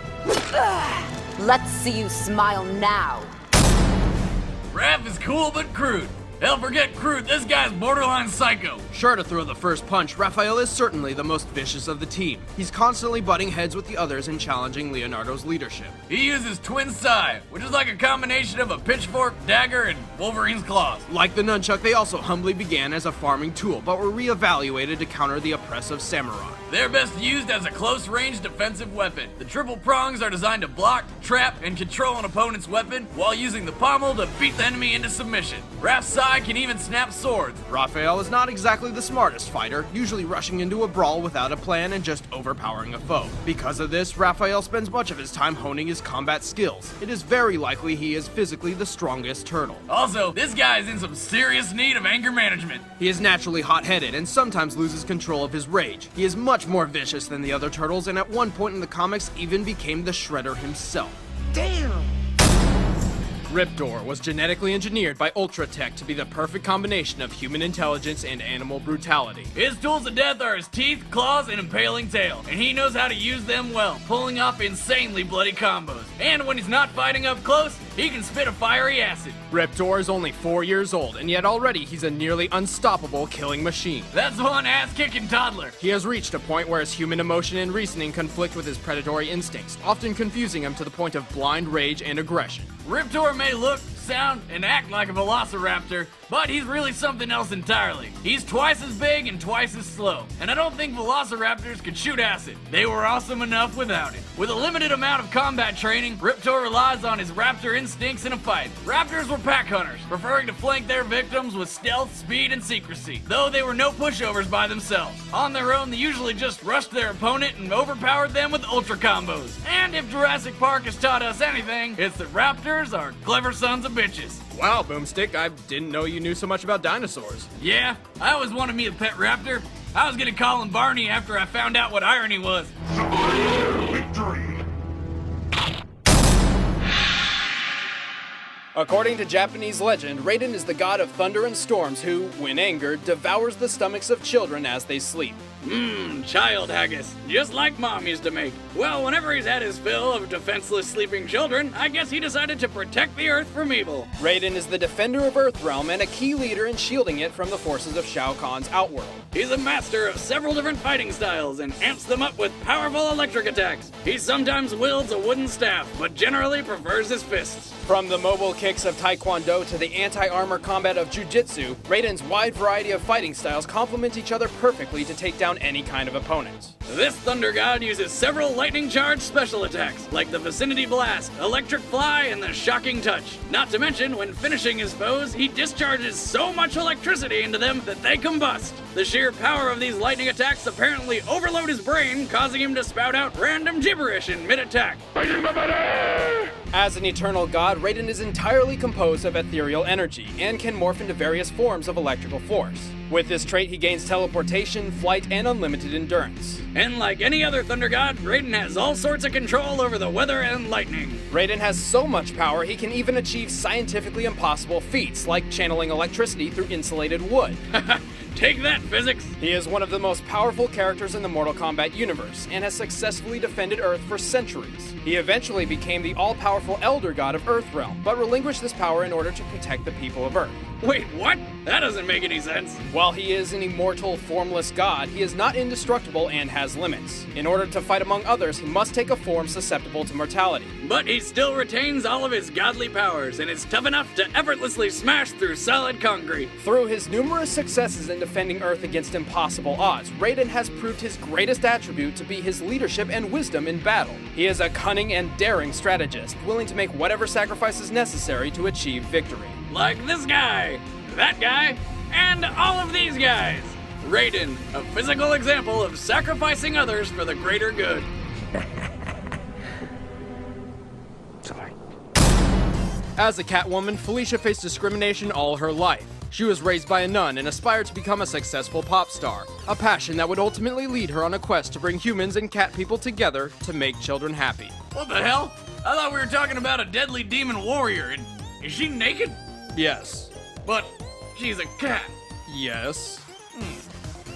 Speaker 10: Let's see you smile now.
Speaker 2: Raph is cool but crude. Hell, forget crude, this guy's borderline psycho.
Speaker 1: Sure to throw the first punch, Raphael is certainly the most vicious of the team. He's constantly butting heads with the others and challenging Leonardo's leadership.
Speaker 2: He uses twin sai, which is like a combination of a pitchfork, dagger, and Wolverine's claws.
Speaker 1: Like the nunchuck, they also humbly began as a farming tool, but were re-evaluated to counter the oppressive samurai.
Speaker 2: They're best used as a close-range defensive weapon. The triple prongs are designed to block, trap, and control an opponent's weapon while using the pommel to beat the enemy into submission. Raph's sai can even snap swords.
Speaker 1: Raphael is not exactly the smartest fighter, usually rushing into a brawl without a plan and just overpowering a foe. Because of this, Raphael spends much of his time honing his combat skills. It is very likely he is physically the strongest turtle.
Speaker 2: Also, this guy is in some serious need of anger management.
Speaker 1: He is naturally hot-headed and sometimes loses control of his rage. He is much more vicious than the other turtles and at one point in the comics even became the Shredder himself.
Speaker 5: Damn!
Speaker 1: Riptor was genetically engineered by Ultratech to be the perfect combination of human intelligence and animal brutality.
Speaker 2: His tools of death are his teeth, claws, and impaling tail, and he knows how to use them well, pulling off insanely bloody combos. And when he's not fighting up close, he can spit a fiery acid.
Speaker 1: Riptor is only 4 years old, and yet already he's a nearly unstoppable killing machine.
Speaker 2: That's one ass-kicking toddler.
Speaker 1: He has reached a point where his human emotion and reasoning conflict with his predatory instincts, often confusing him to the point of blind rage and aggression.
Speaker 2: Riptor may look, sound, and act like a velociraptor, but he's really something else entirely. He's twice as big and twice as slow, and I don't think velociraptors could shoot acid. They were awesome enough without it. With a limited amount of combat training, Riptor relies on his raptor instincts in a fight. Raptors were pack hunters, preferring to flank their victims with stealth, speed, and secrecy, though they were no pushovers by themselves. On their own, they usually just rushed their opponent and overpowered them with ultra combos. And if Jurassic Park has taught us anything, it's that raptors are clever sons of bitches.
Speaker 1: Wow, Boomstick, I didn't know you knew so much about dinosaurs.
Speaker 2: Yeah, I always wanted me a pet raptor. I was gonna call him Barney after I found out what irony was.
Speaker 3: Victory!
Speaker 1: According to Japanese legend, Raiden is the god of thunder and storms who, when angered, devours the stomachs of children as they sleep.
Speaker 2: Child haggis, just like Mom used to make. Well, whenever he's had his fill of defenseless sleeping children, I guess he decided to protect the Earth from evil.
Speaker 1: Raiden is the defender of Earthrealm and a key leader in shielding it from the forces of Shao Kahn's Outworld.
Speaker 2: He's a master of several different fighting styles and amps them up with powerful electric attacks. He sometimes wields a wooden staff, but generally prefers his fists.
Speaker 1: From the mobile kicks of Taekwondo to the anti-armor combat of Jiu-Jitsu, Raiden's wide variety of fighting styles complement each other perfectly to take down any kind of opponent.
Speaker 2: This Thunder God uses several lightning-charged special attacks, like the Vicinity Blast, Electric Fly, and the Shocking Touch. Not to mention, when finishing his foes, he discharges so much electricity into them that they combust. The sheer power of these lightning attacks apparently overload his brain, causing him to spout out random gibberish in mid-attack.
Speaker 1: As an eternal god, Raiden is entirely composed of ethereal energy and can morph into various forms of electrical force. With this trait, he gains teleportation, flight, and unlimited endurance.
Speaker 2: And like any other Thunder God, Raiden has all sorts of control over the weather and lightning.
Speaker 1: Raiden has so much power, he can even achieve scientifically impossible feats, like channeling electricity through insulated wood.
Speaker 2: Take that, physics!
Speaker 1: He is one of the most powerful characters in the Mortal Kombat universe, and has successfully defended Earth for centuries. He eventually became the all-powerful Elder God of Earthrealm, but relinquished this power in order to protect the people of Earth.
Speaker 2: Wait, what? That doesn't make any sense.
Speaker 1: While he is an immortal, formless god, he is not indestructible and has limits. In order to fight among others, he must take a form susceptible to mortality.
Speaker 2: But he still retains all of his godly powers, and is tough enough to effortlessly smash through solid concrete.
Speaker 1: Through his numerous successes in defending Earth against impossible odds, Raiden has proved his greatest attribute to be his leadership and wisdom in battle. He is a cunning and daring strategist, willing to make whatever sacrifices necessary to achieve victory.
Speaker 2: Like this guy, that guy, and all of these guys. Raiden, a physical example of sacrificing others for the greater good.
Speaker 9: Sorry.
Speaker 1: As a Catwoman, Felicia faced discrimination all her life. She was raised by a nun and aspired to become a successful pop star, a passion that would ultimately lead her on a quest to bring humans and cat people together to make children happy.
Speaker 2: What the hell? I thought we were talking about a deadly demon warrior, and is she naked?
Speaker 1: Yes.
Speaker 2: But she's a cat.
Speaker 1: Yes.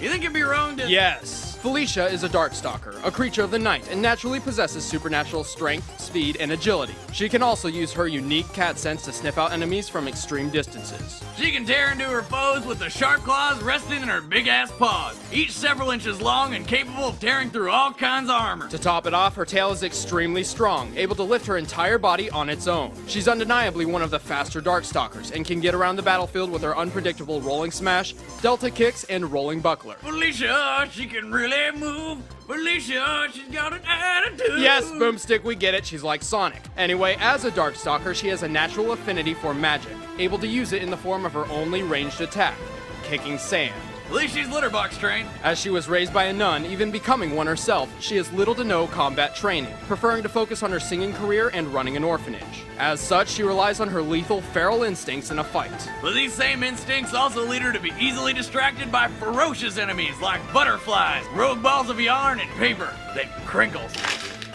Speaker 2: You think it'd be wrong to...
Speaker 1: Yes. Felicia is a Darkstalker, a creature of the night, and naturally possesses supernatural strength, speed, and agility. She can also use her unique cat sense to sniff out enemies from extreme distances.
Speaker 2: She can tear into her foes with the sharp claws resting in her big-ass paws, each several inches long and capable of tearing through all kinds of armor.
Speaker 1: To top it off, her tail is extremely strong, able to lift her entire body on its own. She's undeniably one of the faster Darkstalkers, and can get around the battlefield with her unpredictable rolling smash, delta kicks, and rolling buckler.
Speaker 2: Felicia, she can really move. Felicia, she's got an attitude.
Speaker 1: Yes, Boomstick, we get it, she's like Sonic. Anyway, as a Darkstalker, she has a natural affinity for magic, able to use it in the form of her only ranged attack, kicking sand.
Speaker 2: At least she's litterbox trained.
Speaker 1: As she was raised by a nun, even becoming one herself, she has little to no combat training, preferring to focus on her singing career and running an orphanage. As such, she relies on her lethal feral instincts in a fight.
Speaker 2: But these same instincts also lead her to be easily distracted by ferocious enemies like butterflies, rogue balls of yarn, and paper that crinkles.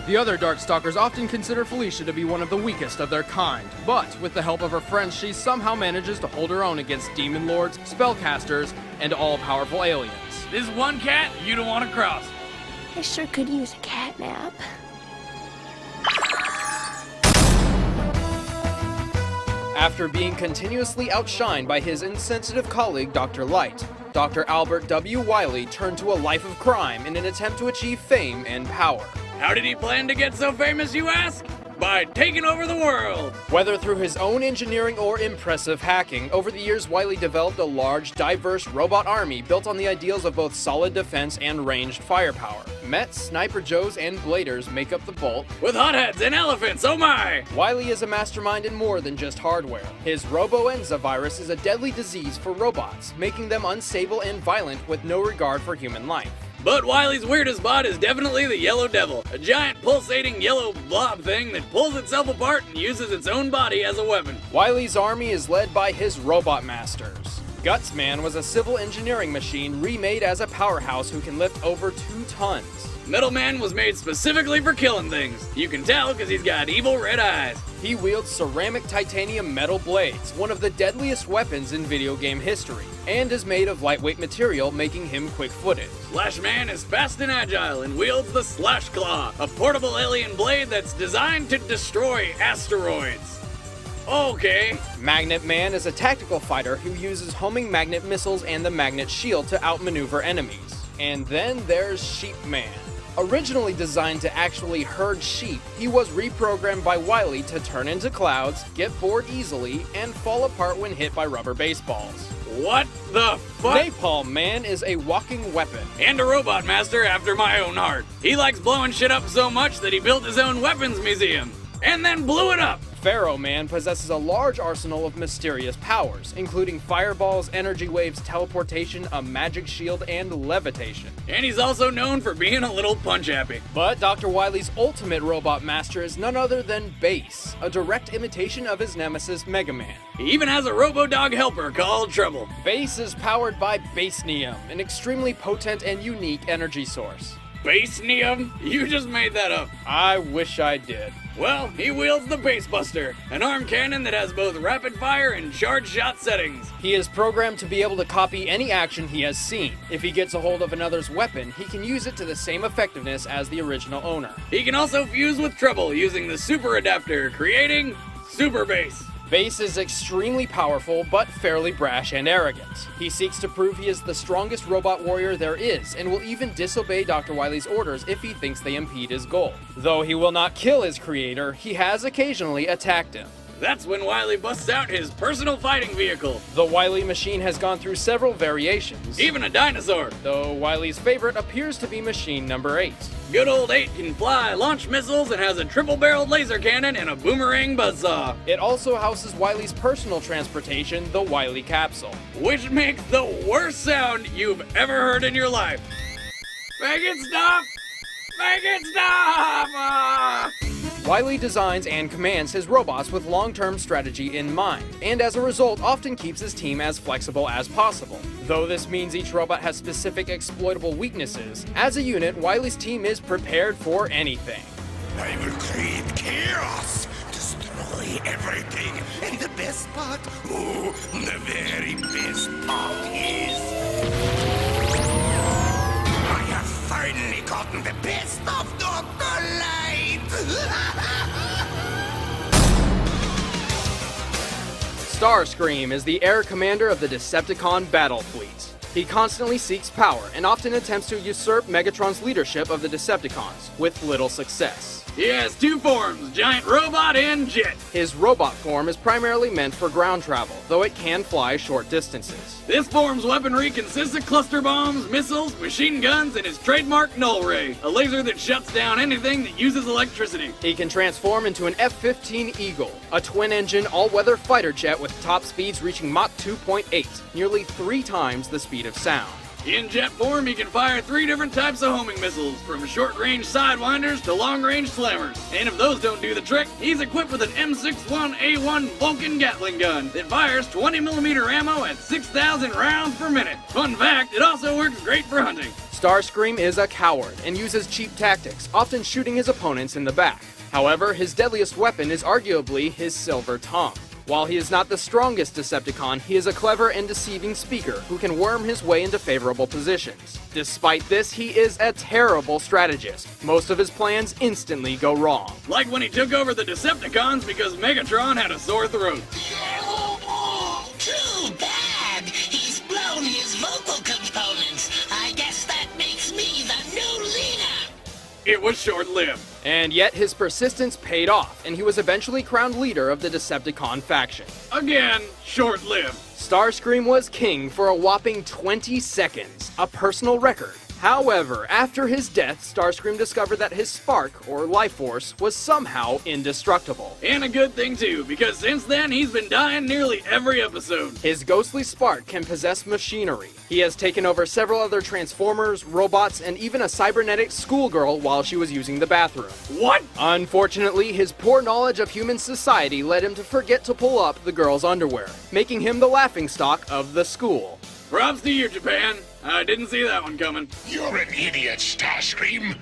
Speaker 1: The other Darkstalkers often consider Felicia to be one of the weakest of their kind, but with the help of her friends, she somehow manages to hold her own against demon lords, spellcasters, and all-powerful aliens.
Speaker 2: This one cat you don't want to cross.
Speaker 11: I sure could use a cat nap.
Speaker 1: After being continuously outshined by his insensitive colleague, Dr. Light, Dr. Albert W. Wily turned to a life of crime in an attempt to achieve fame and power.
Speaker 2: How did he plan to get so famous, you ask? By taking over the world!
Speaker 1: Whether through his own engineering or impressive hacking, over the years Wily developed a large, diverse robot army built on the ideals of both solid defense and ranged firepower. Mets, Sniper Joes, and Bladers make up the bulk.
Speaker 2: With hotheads and elephants, oh my!
Speaker 1: Wily is a mastermind in more than just hardware. His Robo-Enza virus is a deadly disease for robots, making them unstable and violent with no regard for human life.
Speaker 2: But Wily's weirdest bot is definitely the Yellow Devil, a giant pulsating yellow blob thing that pulls itself apart and uses its own body as a weapon.
Speaker 1: Wily's army is led by his Robot Masters. Gutsman was a civil engineering machine remade as a powerhouse who can lift over 2 tons.
Speaker 2: Metal Man was made specifically for killing things. You can tell because he's got evil red eyes.
Speaker 1: He wields ceramic titanium metal blades, one of the deadliest weapons in video game history, and is made of lightweight material, making him quick-footed.
Speaker 2: Slash Man is fast and agile and wields the Slash Claw, a portable alien blade that's designed to destroy asteroids. Okay.
Speaker 1: Magnet Man is a tactical fighter who uses homing magnet missiles and the magnet shield to outmaneuver enemies. And then there's Sheep Man. Originally designed to actually herd sheep, he was reprogrammed by Wily to turn into clouds, get bored easily, and fall apart when hit by rubber baseballs.
Speaker 2: What the fuck?
Speaker 1: Napalm Man is a walking weapon.
Speaker 2: And a robot master after my own heart. He likes blowing shit up so much that he built his own weapons museum. And then blew it up.
Speaker 1: Pharaoh Man possesses a large arsenal of mysterious powers, including fireballs, energy waves, teleportation, a magic shield, and levitation.
Speaker 2: And he's also known for being a little punch-happy.
Speaker 1: But Dr. Wily's ultimate robot master is none other than Bass, a direct imitation of his nemesis Mega Man.
Speaker 2: He even has a robo-dog helper called Trouble.
Speaker 1: Bass is powered by Basenium, an extremely potent and unique energy source.
Speaker 2: Basenium? You just made that up.
Speaker 1: I wish I did.
Speaker 2: Well, he wields the Base Buster, an arm cannon that has both rapid fire and charge shot settings.
Speaker 1: He is programmed to be able to copy any action he has seen. If he gets a hold of another's weapon, he can use it to the same effectiveness as the original owner.
Speaker 2: He can also fuse with Trouble using the Super Adapter, creating Super Base.
Speaker 1: Bass is extremely powerful, but fairly brash and arrogant. He seeks to prove he is the strongest robot warrior there is, and will even disobey Dr. Wily's orders if he thinks they impede his goal. Though he will not kill his creator, he has occasionally attacked him.
Speaker 2: That's when Wily busts out his personal fighting vehicle.
Speaker 1: The Wily machine has gone through several variations.
Speaker 2: Even a dinosaur.
Speaker 1: Though Wily's favorite appears to be machine number 8.
Speaker 2: Good old 8 can fly, launch missiles, and has a triple-barreled laser cannon and a boomerang buzzsaw.
Speaker 1: It also houses Wily's personal transportation, the Wily capsule.
Speaker 2: Which makes the worst sound you've ever heard in your life. Make it stop! Make it stop! Ah!
Speaker 1: Wily designs and commands his robots with long-term strategy in mind, and as a result often keeps his team as flexible as possible. Though this means each robot has specific exploitable weaknesses, as a unit, Wily's team is prepared for anything.
Speaker 3: I will create chaos, destroy everything, and the best part, oh, the very best part is... I have finally gotten the best of Dr. Light!
Speaker 1: Starscream is the air commander of the Decepticon battle fleet. He constantly seeks power and often attempts to usurp Megatron's leadership of the Decepticons, with little success.
Speaker 2: He has two forms, giant robot and jet.
Speaker 1: His robot form is primarily meant for ground travel, though it can fly short distances.
Speaker 2: This form's weaponry consists of cluster bombs, missiles, machine guns, and his trademark Null Ray, a laser that shuts down anything that uses electricity.
Speaker 1: He can transform into an F-15 Eagle, a twin-engine all-weather fighter jet with top speeds reaching Mach 2.8, nearly 3 times the speed of sound.
Speaker 2: In jet form, he can fire 3 different types of homing missiles, from short-range sidewinders to long-range slammers. And if those don't do the trick, he's equipped with an M61A1 Vulcan Gatling gun that fires 20mm ammo at 6,000 rounds per minute. Fun fact, it also works great for hunting.
Speaker 1: Starscream is a coward and uses cheap tactics, often shooting his opponents in the back. However, his deadliest weapon is arguably his silver tongue. While he is not the strongest Decepticon, he is a clever and deceiving speaker who can worm his way into favorable positions. Despite this, he is a terrible strategist. Most of his plans instantly go wrong.
Speaker 2: Like when he took over the Decepticons because Megatron had a sore throat.
Speaker 4: Too bad! He's blown his vocal components. I guess that makes me the new leader.
Speaker 2: It was short-lived.
Speaker 1: And yet his persistence paid off, and he was eventually crowned leader of the Decepticon faction.
Speaker 2: Again, short-lived.
Speaker 1: Starscream was king for a whopping 20 seconds, a personal record. However, after his death, Starscream discovered that his spark, or life force, was somehow indestructible.
Speaker 2: And a good thing too, because since then he's been dying nearly every episode.
Speaker 1: His ghostly spark can possess machinery. He has taken over several other Transformers, robots, and even a cybernetic schoolgirl while she was using the bathroom.
Speaker 2: What?
Speaker 1: Unfortunately, his poor knowledge of human society led him to forget to pull up the girl's underwear, making him the laughingstock of the school.
Speaker 2: Props to you, Japan. I didn't see that one coming.
Speaker 3: You're an idiot, Starscream.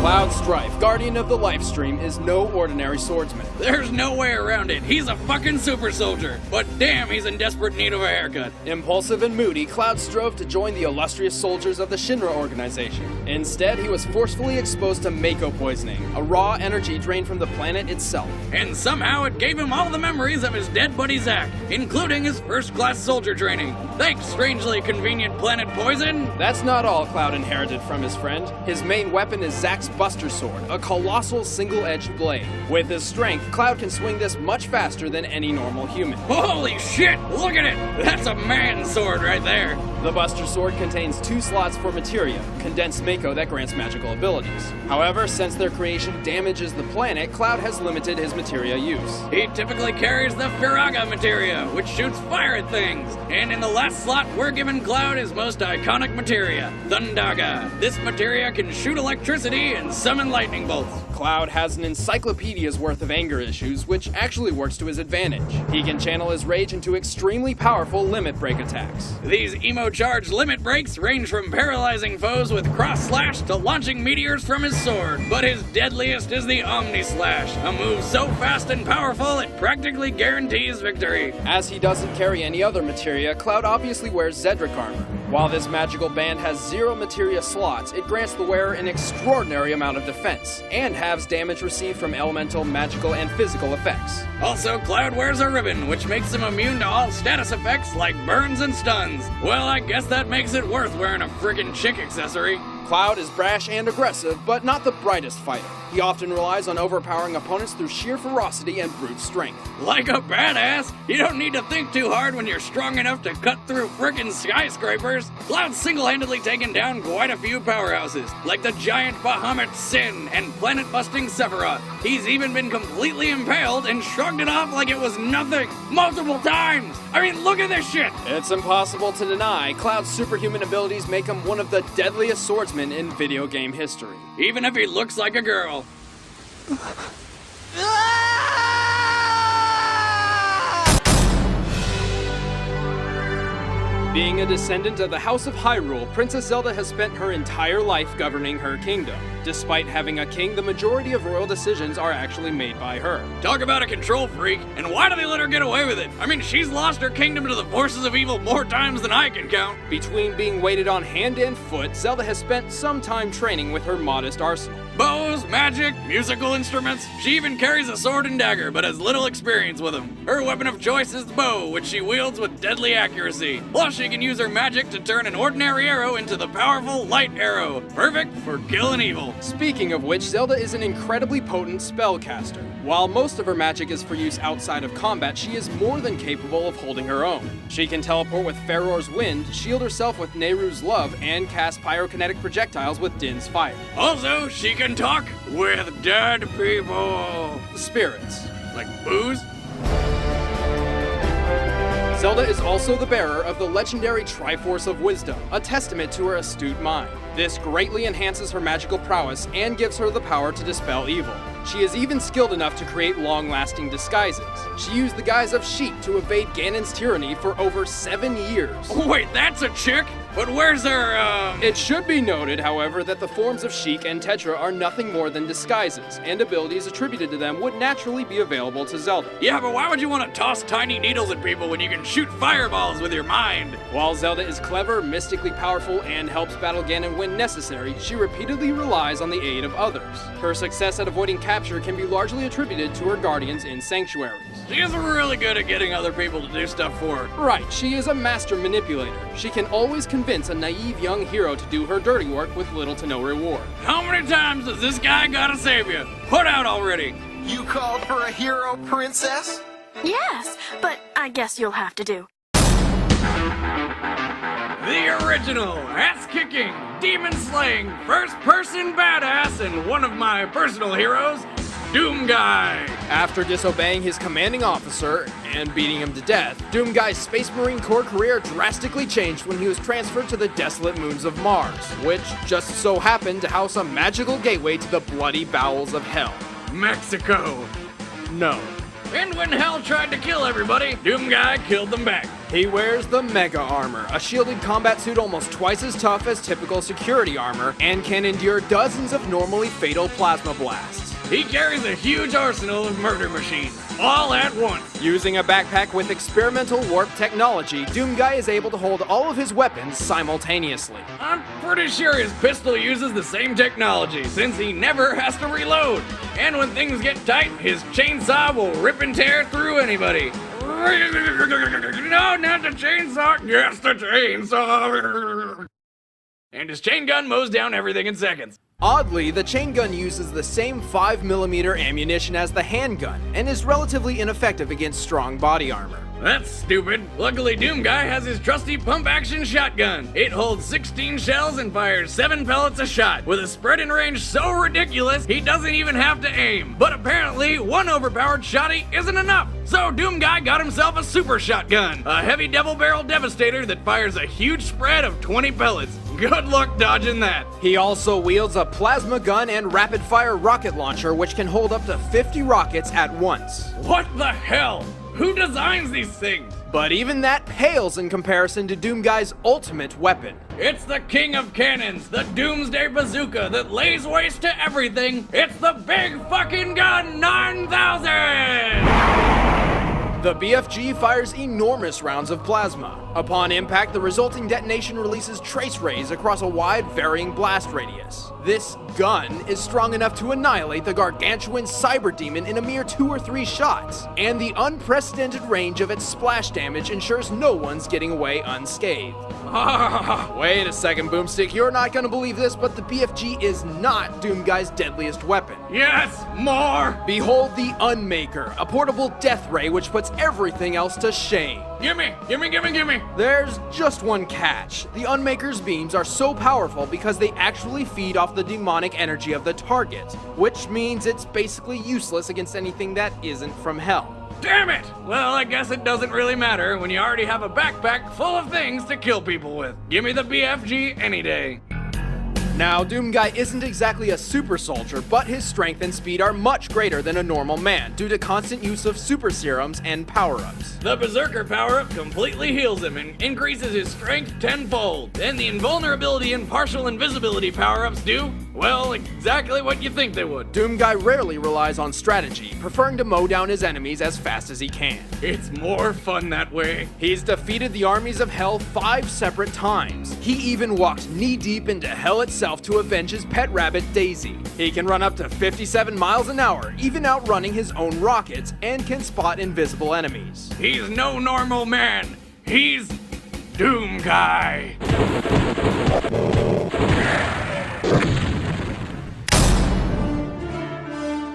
Speaker 1: Cloud Strife, Guardian of the Lifestream, is no ordinary swordsman.
Speaker 2: There's no way around it. He's a fucking super soldier. But damn, he's in desperate need of a haircut.
Speaker 1: Impulsive and moody, Cloud strove to join the illustrious soldiers of the Shinra organization. Instead, he was forcefully exposed to Mako poisoning, a raw energy drained from the planet itself.
Speaker 2: And somehow it gave him all the memories of his dead buddy Zack, including his first-class soldier training. Thanks, strangely convenient planet poison.
Speaker 1: That's not all Cloud inherited from his friend. His main weapon is Zack's Buster Sword, a colossal single-edged blade. With his strength, Cloud can swing this much faster than any normal human.
Speaker 2: Holy shit! Look at it! That's a man sword right there!
Speaker 1: The Buster Sword contains 2 slots for materia, condensed Mako that grants magical abilities. However, since their creation damages the planet, Cloud has limited his materia use.
Speaker 2: He typically carries the Firaga materia, which shoots fire at things. And in the last slot, we're giving Cloud his most iconic materia, Thundaga. This materia can shoot electricity and summon lightning bolts.
Speaker 1: Cloud has an encyclopedia's worth of anger issues, which actually works to his advantage. He can channel his rage into extremely powerful limit break attacks.
Speaker 2: These emo-charged limit breaks range from paralyzing foes with cross-slash to launching meteors from his sword. But his deadliest is the Omni-Slash, a move so fast and powerful it practically guarantees victory.
Speaker 1: As he doesn't carry any other materia, Cloud obviously wears Zedric armor. While this magical band has 0 materia slots, it grants the wearer an extraordinary amount of defense, and halves damage received from elemental, magical, and physical effects.
Speaker 2: Also, Cloud wears a ribbon, which makes him immune to all status effects like burns and stuns. Well, I guess that makes it worth wearing a friggin' chick accessory.
Speaker 1: Cloud is brash and aggressive, but not the brightest fighter. He often relies on overpowering opponents through sheer ferocity and brute strength.
Speaker 2: Like a badass, you don't need to think too hard when you're strong enough to cut through frickin' skyscrapers. Cloud's single-handedly taken down quite a few powerhouses, like the giant Bahamut Sin and planet-busting Sephiroth. He's even been completely impaled and shrugged it off like it was nothing, multiple times! I mean, look at this shit!
Speaker 1: It's impossible to deny, Cloud's superhuman abilities make him one of the deadliest swordsmen in video game history.
Speaker 2: Even if he looks like a girl.
Speaker 1: Being Being a descendant of the House of Hyrule, Princess Zelda has spent her entire life governing her kingdom. Despite having a king, the majority of royal decisions are actually made by her.
Speaker 2: Talk about a control freak, and why do they let her get away with it? I mean, she's lost her kingdom to the forces of evil more times than I can count.
Speaker 1: Between being weighted on hand and foot, Zelda has spent some time training with her modest arsenal.
Speaker 2: Bows, magic, musical instruments. She even carries a sword and dagger, but has little experience with them. Her weapon of choice is the bow, which she wields with deadly accuracy. Plus, she can use her magic to turn an ordinary arrow into the powerful light arrow. Perfect for killing evil.
Speaker 1: Speaking of which, Zelda is an incredibly potent spellcaster. While most of her magic is for use outside of combat, she is more than capable of holding her own. She can teleport with Faror's Wind, shield herself with Nehru's Love, and cast pyrokinetic projectiles with Din's Fire.
Speaker 2: Also, she can talk with dead people.
Speaker 1: Spirits.
Speaker 2: Like booze?
Speaker 1: Zelda is also the bearer of the legendary Triforce of Wisdom, a testament to her astute mind. This greatly enhances her magical prowess and gives her the power to dispel evil. She is even skilled enough to create long-lasting disguises. She used the guise of Sheik to evade Ganon's tyranny for over 7 years.
Speaker 2: Wait, that's a chick? But where's her,
Speaker 1: It should be noted, however, that the forms of Sheik and Tetra are nothing more than disguises, and abilities attributed to them would naturally be available to Zelda.
Speaker 2: Yeah, but why would you want to toss tiny needles at people when you can shoot fireballs with your mind?
Speaker 1: While Zelda is clever, mystically powerful, and helps battle Ganon when necessary, she repeatedly relies on the aid of others. Her success at avoiding capture can be largely attributed to her guardians in sanctuaries.
Speaker 2: She is really good at getting other people to do stuff for her.
Speaker 1: Right, she is a master manipulator. She can always convince a naive young hero to do her dirty work with little to no reward.
Speaker 2: How many times has this guy gotta save you? Put out already!
Speaker 5: You called for a hero, princess?
Speaker 11: Yes, but I guess you'll have to do.
Speaker 2: The original, ass-kicking, demon-slaying, first-person badass, and one of my personal heroes, Doomguy.
Speaker 1: After disobeying his commanding officer and beating him to death, Doomguy's Space Marine Corps career drastically changed when he was transferred to the desolate moons of Mars, which just so happened to house a magical gateway to the bloody bowels of hell.
Speaker 2: Mexico.
Speaker 1: No.
Speaker 2: And when Hell tried to kill everybody, Doomguy killed them back.
Speaker 1: He wears the Mega Armor, a shielded combat suit almost twice as tough as typical security armor, and can endure dozens of normally fatal plasma blasts.
Speaker 2: He carries a huge arsenal of murder machines, all at once.
Speaker 1: Using a backpack with experimental warp technology, Doomguy is able to hold all of his weapons simultaneously.
Speaker 2: I'm pretty sure his pistol uses the same technology, since he never has to reload. And when things get tight, his chainsaw will rip and tear through anybody. No, not the chainsaw. Yes, the chainsaw. And his chain gun mows down everything in seconds.
Speaker 1: Oddly, the chain gun uses the same 5mm ammunition as the handgun, and is relatively ineffective against strong body armor.
Speaker 2: That's stupid. Luckily, Doomguy has his trusty pump-action shotgun. It holds 16 shells and fires 7 pellets a shot, with a spread and range so ridiculous he doesn't even have to aim. But apparently, one overpowered shotty isn't enough. So Doomguy got himself a super shotgun, a heavy double-barrel devastator that fires a huge spread of 20 pellets. Good luck dodging that.
Speaker 1: He also wields a plasma gun and rapid-fire rocket launcher, which can hold up to 50 rockets at once.
Speaker 2: What the hell? Who designs these things?
Speaker 1: But even that pales in comparison to Doomguy's ultimate weapon.
Speaker 2: It's the king of cannons, the Doomsday Bazooka that lays waste to everything. It's the Big Fucking Gun 9000!
Speaker 1: The BFG fires enormous rounds of plasma. Upon impact, the resulting detonation releases trace rays across a wide, varying blast radius. This gun is strong enough to annihilate the gargantuan cyber demon in a mere 2 or 3 shots, and the unprecedented range of its splash damage ensures no one's getting away unscathed. Wait a second, Boomstick, you're not gonna believe this, but the BFG is not Doomguy's deadliest weapon.
Speaker 2: Yes, more!
Speaker 1: Behold the Unmaker, a portable death ray which puts everything else to shame.
Speaker 2: Gimme!
Speaker 1: There's just one catch. The Unmaker's beams are so powerful because they actually feed off the demonic energy of the target, which means it's basically useless against anything that isn't from hell.
Speaker 2: Damn it! Well, I guess it doesn't really matter when you already have a backpack full of things to kill people with. Give me the BFG any day.
Speaker 1: Now, Doomguy isn't exactly a super soldier, but his strength and speed are much greater than a normal man due to constant use of super serums and power-ups.
Speaker 2: The Berserker power-up completely heals him and increases his strength tenfold. And the invulnerability and partial invisibility power-ups do, well, exactly what you think they would.
Speaker 1: Doomguy rarely relies on strategy, preferring to mow down his enemies as fast as he can.
Speaker 2: It's more fun that way.
Speaker 1: He's defeated the armies of Hell 5 separate times. He even walked knee-deep into Hell itself to avenge his pet rabbit Daisy. He can run up to 57 miles an hour, even outrunning his own rockets, and can spot invisible enemies.
Speaker 2: He's no normal man. He's Doomguy.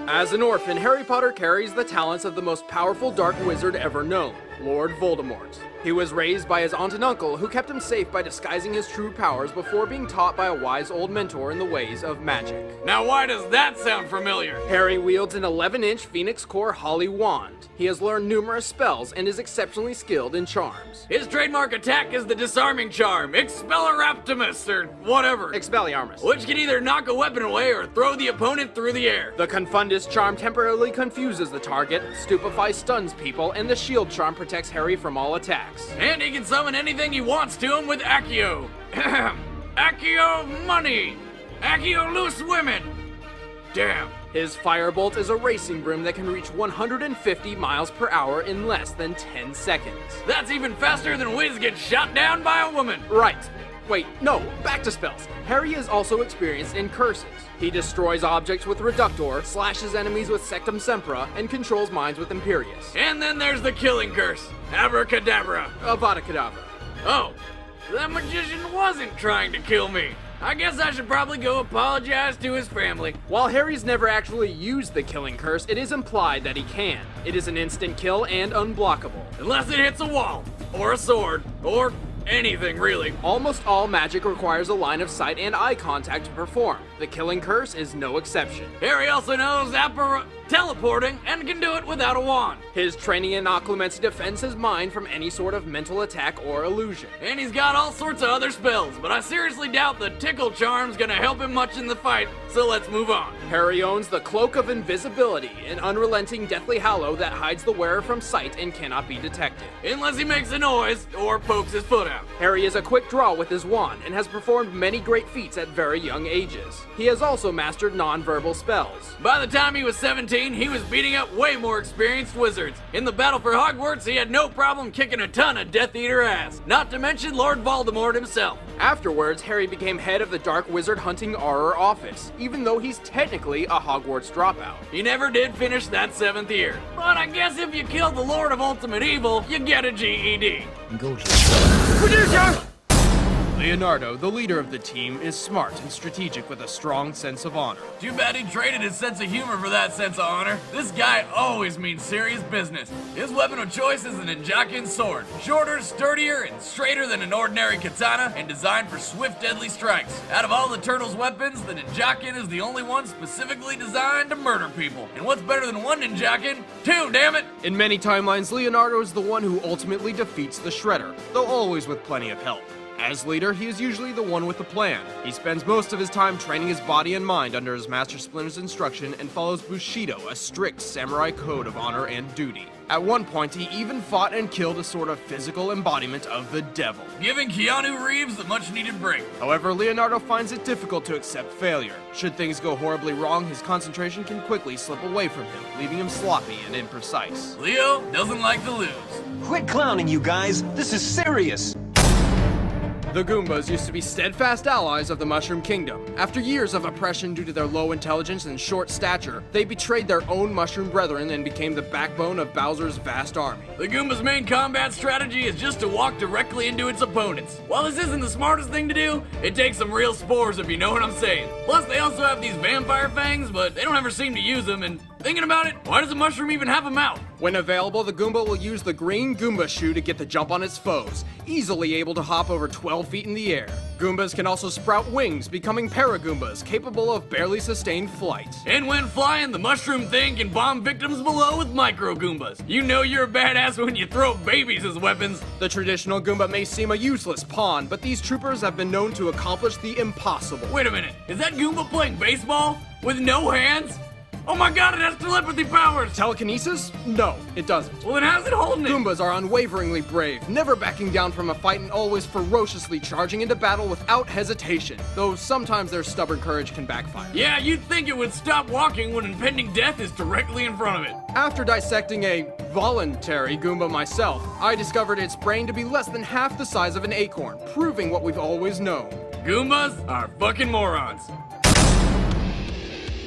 Speaker 1: As an orphan, Harry Potter carries the talents of the most powerful dark wizard ever known, Lord Voldemort. He was raised by his aunt and uncle, who kept him safe by disguising his true powers before being taught by a wise old mentor in the ways of magic.
Speaker 2: Now why does that sound familiar?
Speaker 1: Harry wields an 11-inch Phoenix Core Holly wand. He has learned numerous spells and is exceptionally skilled in charms.
Speaker 2: His trademark attack is the disarming charm, Expelliarmus, or whatever.
Speaker 1: Expelliarmus.
Speaker 2: Which can either knock a weapon away or throw the opponent through the air.
Speaker 1: The Confundus charm temporarily confuses the target, Stupefy stuns people, and the shield charm protects Harry from all attacks.
Speaker 2: And he can summon anything he wants to him with Accio. Accio money. Accio loose women. Damn.
Speaker 1: His firebolt is a racing broom that can reach 150 miles per hour in less than 10 seconds.
Speaker 2: That's even faster than Wiz gets shot down by a woman.
Speaker 1: Right. Wait, no, back to spells. Harry is also experienced in curses. He destroys objects with Reductor, slashes enemies with Sectum Sempra, and controls minds with Imperius.
Speaker 2: And then there's the killing curse, Abracadabra.
Speaker 1: Avada Kedavra.
Speaker 2: Oh, that magician wasn't trying to kill me. I guess I should probably go apologize to his family.
Speaker 1: While Harry's never actually used the killing curse, it is implied that he can. It is an instant kill and unblockable.
Speaker 2: Unless it hits a wall, or a sword, or anything, really.
Speaker 1: Almost all magic requires a line of sight and eye contact to perform. The killing curse is no exception.
Speaker 2: Harry also knows teleporting and can do it without a wand.
Speaker 1: His training in occlumency defends his mind from any sort of mental attack or illusion.
Speaker 2: And he's got all sorts of other spells, but I seriously doubt the tickle charm's gonna help him much in the fight, so let's move on.
Speaker 1: Harry owns the Cloak of Invisibility, an unrelenting deathly hallow that hides the wearer from sight and cannot be detected.
Speaker 2: Unless he makes a noise or pokes his foot out.
Speaker 1: Harry is a quick draw with his wand and has performed many great feats at very young ages. He has also mastered non-verbal spells.
Speaker 2: By the time he was 17, he was beating up way more experienced wizards. In the battle for Hogwarts, he had no problem kicking a ton of Death Eater ass. Not to mention Lord Voldemort himself.
Speaker 1: Afterwards, Harry became head of the Dark Wizard Hunting Auror office, even though he's technically a Hogwarts dropout.
Speaker 2: He never did finish that 7th year. But I guess if you kill the Lord of Ultimate Evil, you get a GED.
Speaker 7: Go.
Speaker 1: Leonardo, the leader of the team, is smart and strategic with a strong sense of honor.
Speaker 2: Too bad he traded his sense of humor for that sense of honor. This guy always means serious business. His weapon of choice is an Ninjakin sword. Shorter, sturdier, and straighter than an ordinary katana, and designed for swift, deadly strikes. Out of all the Turtle's weapons, the Ninjakin is the only one specifically designed to murder people. And what's better than one Ninjakin? Two, damn it!
Speaker 1: In many timelines, Leonardo is the one who ultimately defeats the Shredder, though always with plenty of help. As leader, he is usually the one with the plan. He spends most of his time training his body and mind under his Master Splinter's instruction and follows Bushido, a strict samurai code of honor and duty. At one point, he even fought and killed a sort of physical embodiment of the devil,
Speaker 2: giving Keanu Reeves the much-needed break.
Speaker 1: However, Leonardo finds it difficult to accept failure. Should things go horribly wrong, his concentration can quickly slip away from him, leaving him sloppy and imprecise.
Speaker 2: Leo doesn't like to lose.
Speaker 6: Quit clowning, you guys. This is serious.
Speaker 1: The Goombas used to be steadfast allies of the Mushroom Kingdom. After years of oppression due to their low intelligence and short stature, they betrayed their own mushroom brethren and became the backbone of Bowser's vast army.
Speaker 2: The Goomba's main combat strategy is just to walk directly into its opponents. While this isn't the smartest thing to do, it takes some real spores if you know what I'm saying. Plus, they also have these vampire fangs, but they don't ever seem to use them, and Thinking about it, why does a mushroom even have a mouth?
Speaker 1: When available, the Goomba will use the green Goomba shoe to get the jump on its foes, easily able to hop over 12 feet in the air. Goombas can also sprout wings, becoming Paragoombas, capable of barely sustained flight.
Speaker 2: And when flying, the mushroom thing can bomb victims below with micro Goombas. You know you're a badass when you throw babies as weapons.
Speaker 1: The traditional Goomba may seem a useless pawn, but these troopers have been known to accomplish the impossible.
Speaker 2: Wait a minute, is that Goomba playing baseball? With no hands? Oh my god, it has telepathy powers!
Speaker 1: Telekinesis? No, it doesn't.
Speaker 2: Well, then how's it holding it?
Speaker 1: Goombas are unwaveringly brave, never backing down from a fight and always ferociously charging into battle without hesitation, though sometimes their stubborn courage can backfire.
Speaker 2: Yeah, you'd think it would stop walking when impending death is directly in front of it.
Speaker 1: After dissecting a voluntary Goomba myself, I discovered its brain to be less than half the size of an acorn, proving what we've always known.
Speaker 2: Goombas are fucking morons.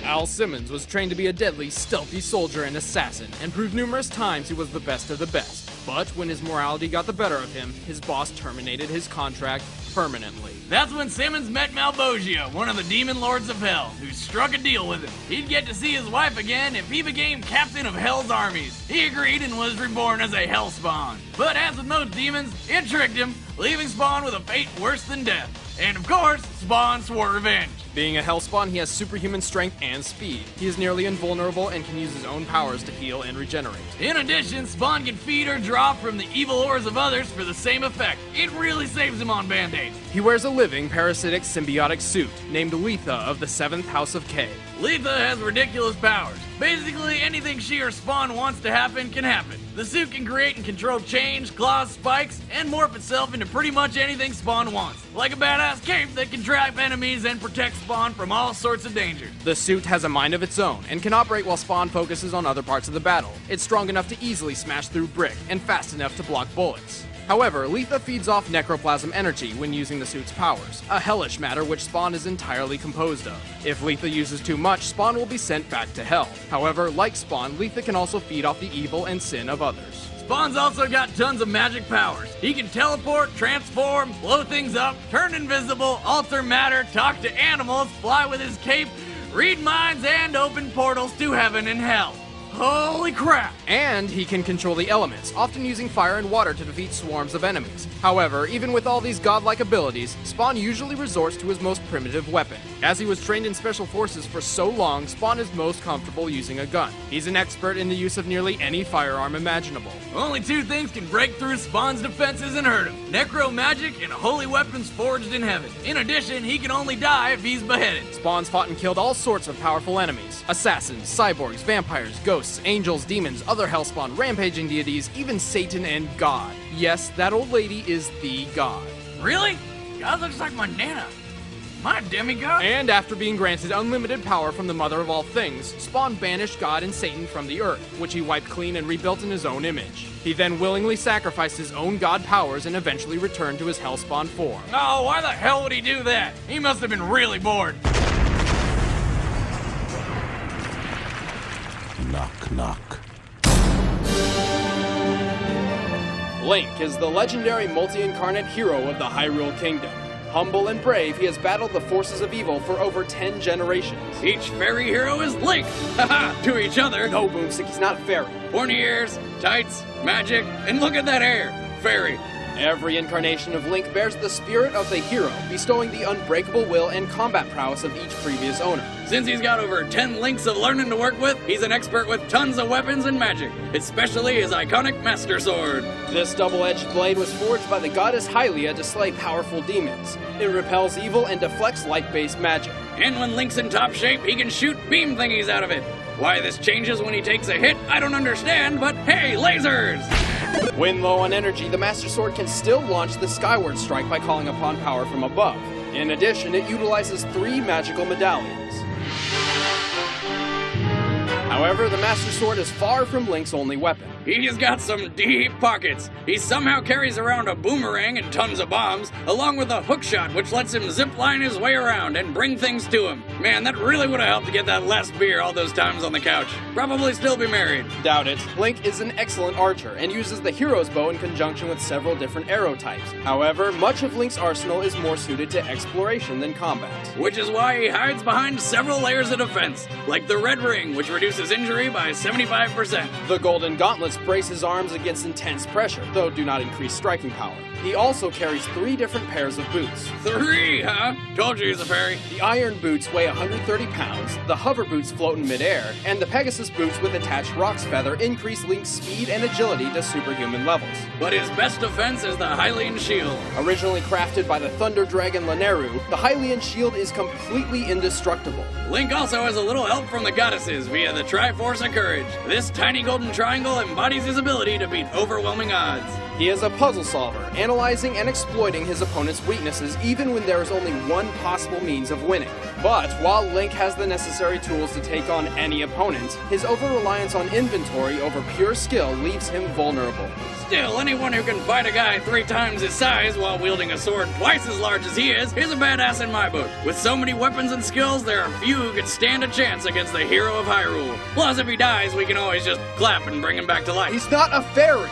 Speaker 1: Al Simmons was trained to be a deadly, stealthy soldier and assassin, and proved numerous times he was the best of the best. But when his morality got the better of him, his boss terminated his contract permanently.
Speaker 2: That's when Simmons met Malbogia, one of the demon lords of hell, who struck a deal with him. He'd get to see his wife again if he became captain of Hell's armies. He agreed and was reborn as a Hell Spawn. But as with most demons, it tricked him, leaving Spawn with a fate worse than death. And of course, Spawn swore revenge.
Speaker 1: Being a Hellspawn, he has superhuman strength and speed. He is nearly invulnerable and can use his own powers to heal and regenerate.
Speaker 2: In addition, Spawn can feed or draw from the evil ores of others for the same effect. It really saves him on band-aids.
Speaker 1: He wears a living, parasitic, symbiotic suit, named Letha of the 7th House of K.
Speaker 2: Letha has ridiculous powers. Basically, anything she or Spawn wants to happen can happen. The suit can create and control chains, claws, spikes, and morph itself into pretty much anything Spawn wants. Like a badass cape that can trap enemies and protect Spawn from all sorts of danger.
Speaker 1: The suit has a mind of its own and can operate while Spawn focuses on other parts of the battle. It's strong enough to easily smash through brick and fast enough to block bullets. However, Letha feeds off necroplasm energy when using the suit's powers, a hellish matter which Spawn is entirely composed of. If Letha uses too much, Spawn will be sent back to hell. However, like Spawn, Letha can also feed off the evil and sin of others.
Speaker 2: Spawn's also got tons of magic powers. He can teleport, transform, blow things up, turn invisible, alter matter, talk to animals, fly with his cape, read minds, and open portals to heaven and hell. Holy crap!
Speaker 1: And he can control the elements, often using fire and water to defeat swarms of enemies. However, even with all these godlike abilities, Spawn usually resorts to his most primitive weapon. As he was trained in special forces for so long, Spawn is most comfortable using a gun. He's an expert in the use of nearly any firearm imaginable.
Speaker 2: Only two things can break through Spawn's defenses and hurt him: necro magic and holy weapons forged in heaven. In addition, he can only die if he's beheaded.
Speaker 1: Spawn's fought and killed all sorts of powerful enemies: assassins, cyborgs, vampires, ghosts, angels, demons, other hellspawn, rampaging deities, even Satan and God. Yes, that old lady is the God.
Speaker 2: Really? God looks like my Nana. My demigod?
Speaker 1: And after being granted unlimited power from the mother of all things, Spawn banished God and Satan from the earth, which he wiped clean and rebuilt in his own image. He then willingly sacrificed his own god powers and eventually returned to his hellspawn form.
Speaker 2: Oh, why the hell would he do that? He must have been really bored.
Speaker 3: Knock, knock.
Speaker 1: Link is the legendary multi-incarnate hero of the Hyrule Kingdom. Humble and brave, he has battled the forces of evil for over 10 generations.
Speaker 2: Each fairy hero is Link! Haha, to each other.
Speaker 1: No, Boomstick, he's not fairy.
Speaker 2: Pointy ears, tights, magic, and look at that hair. Fairy.
Speaker 1: Every incarnation of Link bears the spirit of the hero, bestowing the unbreakable will and combat prowess of each previous owner.
Speaker 2: Since he's got over 10 links of learning to work with, he's an expert with tons of weapons and magic, especially his iconic Master Sword.
Speaker 1: This double-edged blade was forged by the goddess Hylia to slay powerful demons. It repels evil and deflects light-based magic.
Speaker 2: And when Link's in top shape, he can shoot beam thingies out of it. Why this changes when he takes a hit, I don't understand, but hey, lasers!
Speaker 1: When low on energy, the Master Sword can still launch the Skyward Strike by calling upon power from above. In addition, it utilizes 3 magical medallions. However, the Master Sword is far from Link's only weapon.
Speaker 2: He's got some deep pockets. He somehow carries around a boomerang and tons of bombs, along with a hookshot which lets him zipline his way around and bring things to him. Man, that really would have helped to get that last beer all those times on the couch. Probably still be married.
Speaker 1: Doubt it. Link is an excellent archer and uses the hero's bow in conjunction with several different arrow types. However, much of Link's arsenal is more suited to exploration than combat.
Speaker 2: Which is why he hides behind several layers of defense, like the red ring, which reduces injury by 75%.
Speaker 1: The golden gauntlets brace his arms against intense pressure, though do not increase striking power. He also carries 3 different pairs of boots.
Speaker 2: 3, huh? Told you he's a fairy.
Speaker 1: The iron boots weigh 130 pounds, the hover boots float in midair, and the Pegasus boots with attached Rock's Feather increase Link's speed and agility to superhuman levels.
Speaker 2: But his best defense is the Hylian shield.
Speaker 1: Originally crafted by the Thunder Dragon Leonardo, the Hylian shield is completely indestructible.
Speaker 2: Link also has a little help from the goddesses via the Triforce of Courage. This tiny golden triangle embodies his ability to beat overwhelming odds.
Speaker 1: He is a puzzle solver, analyzing and exploiting his opponent's weaknesses even when there is only one possible means of winning. But while Link has the necessary tools to take on any opponent, his over-reliance on inventory over pure skill leaves him vulnerable.
Speaker 2: Still, anyone who can fight a guy 3 times his size while wielding a sword twice as large as he is a badass in my book. With so many weapons and skills, there are few who could stand a chance against the hero of Hyrule. Plus, if he dies, we can always just clap and bring him back to life.
Speaker 1: He's not a fairy!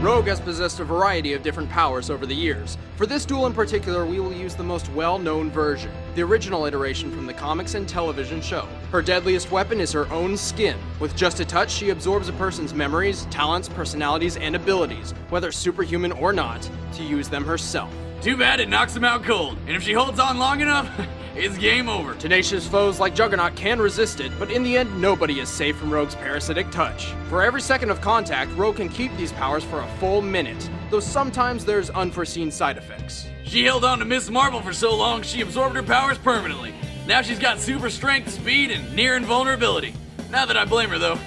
Speaker 1: Rogue has possessed a variety of different powers over the years. For this duel in particular, we will use the most well-known version, the original iteration from the comics and television show. Her deadliest weapon is her own skin. With just a touch, she absorbs a person's memories, talents, personalities, and abilities, whether superhuman or not, to use them herself.
Speaker 2: Too bad it knocks him out cold, and if she holds on long enough, it's game over.
Speaker 1: Tenacious foes like Juggernaut can resist it, but in the end, nobody is safe from Rogue's parasitic touch. For every second of contact, Rogue can keep these powers for a full minute, though sometimes there's unforeseen side effects.
Speaker 2: She held on to Miss Marvel for so long, she absorbed her powers permanently. Now she's got super strength, speed, and near invulnerability. Not that I blame her, though.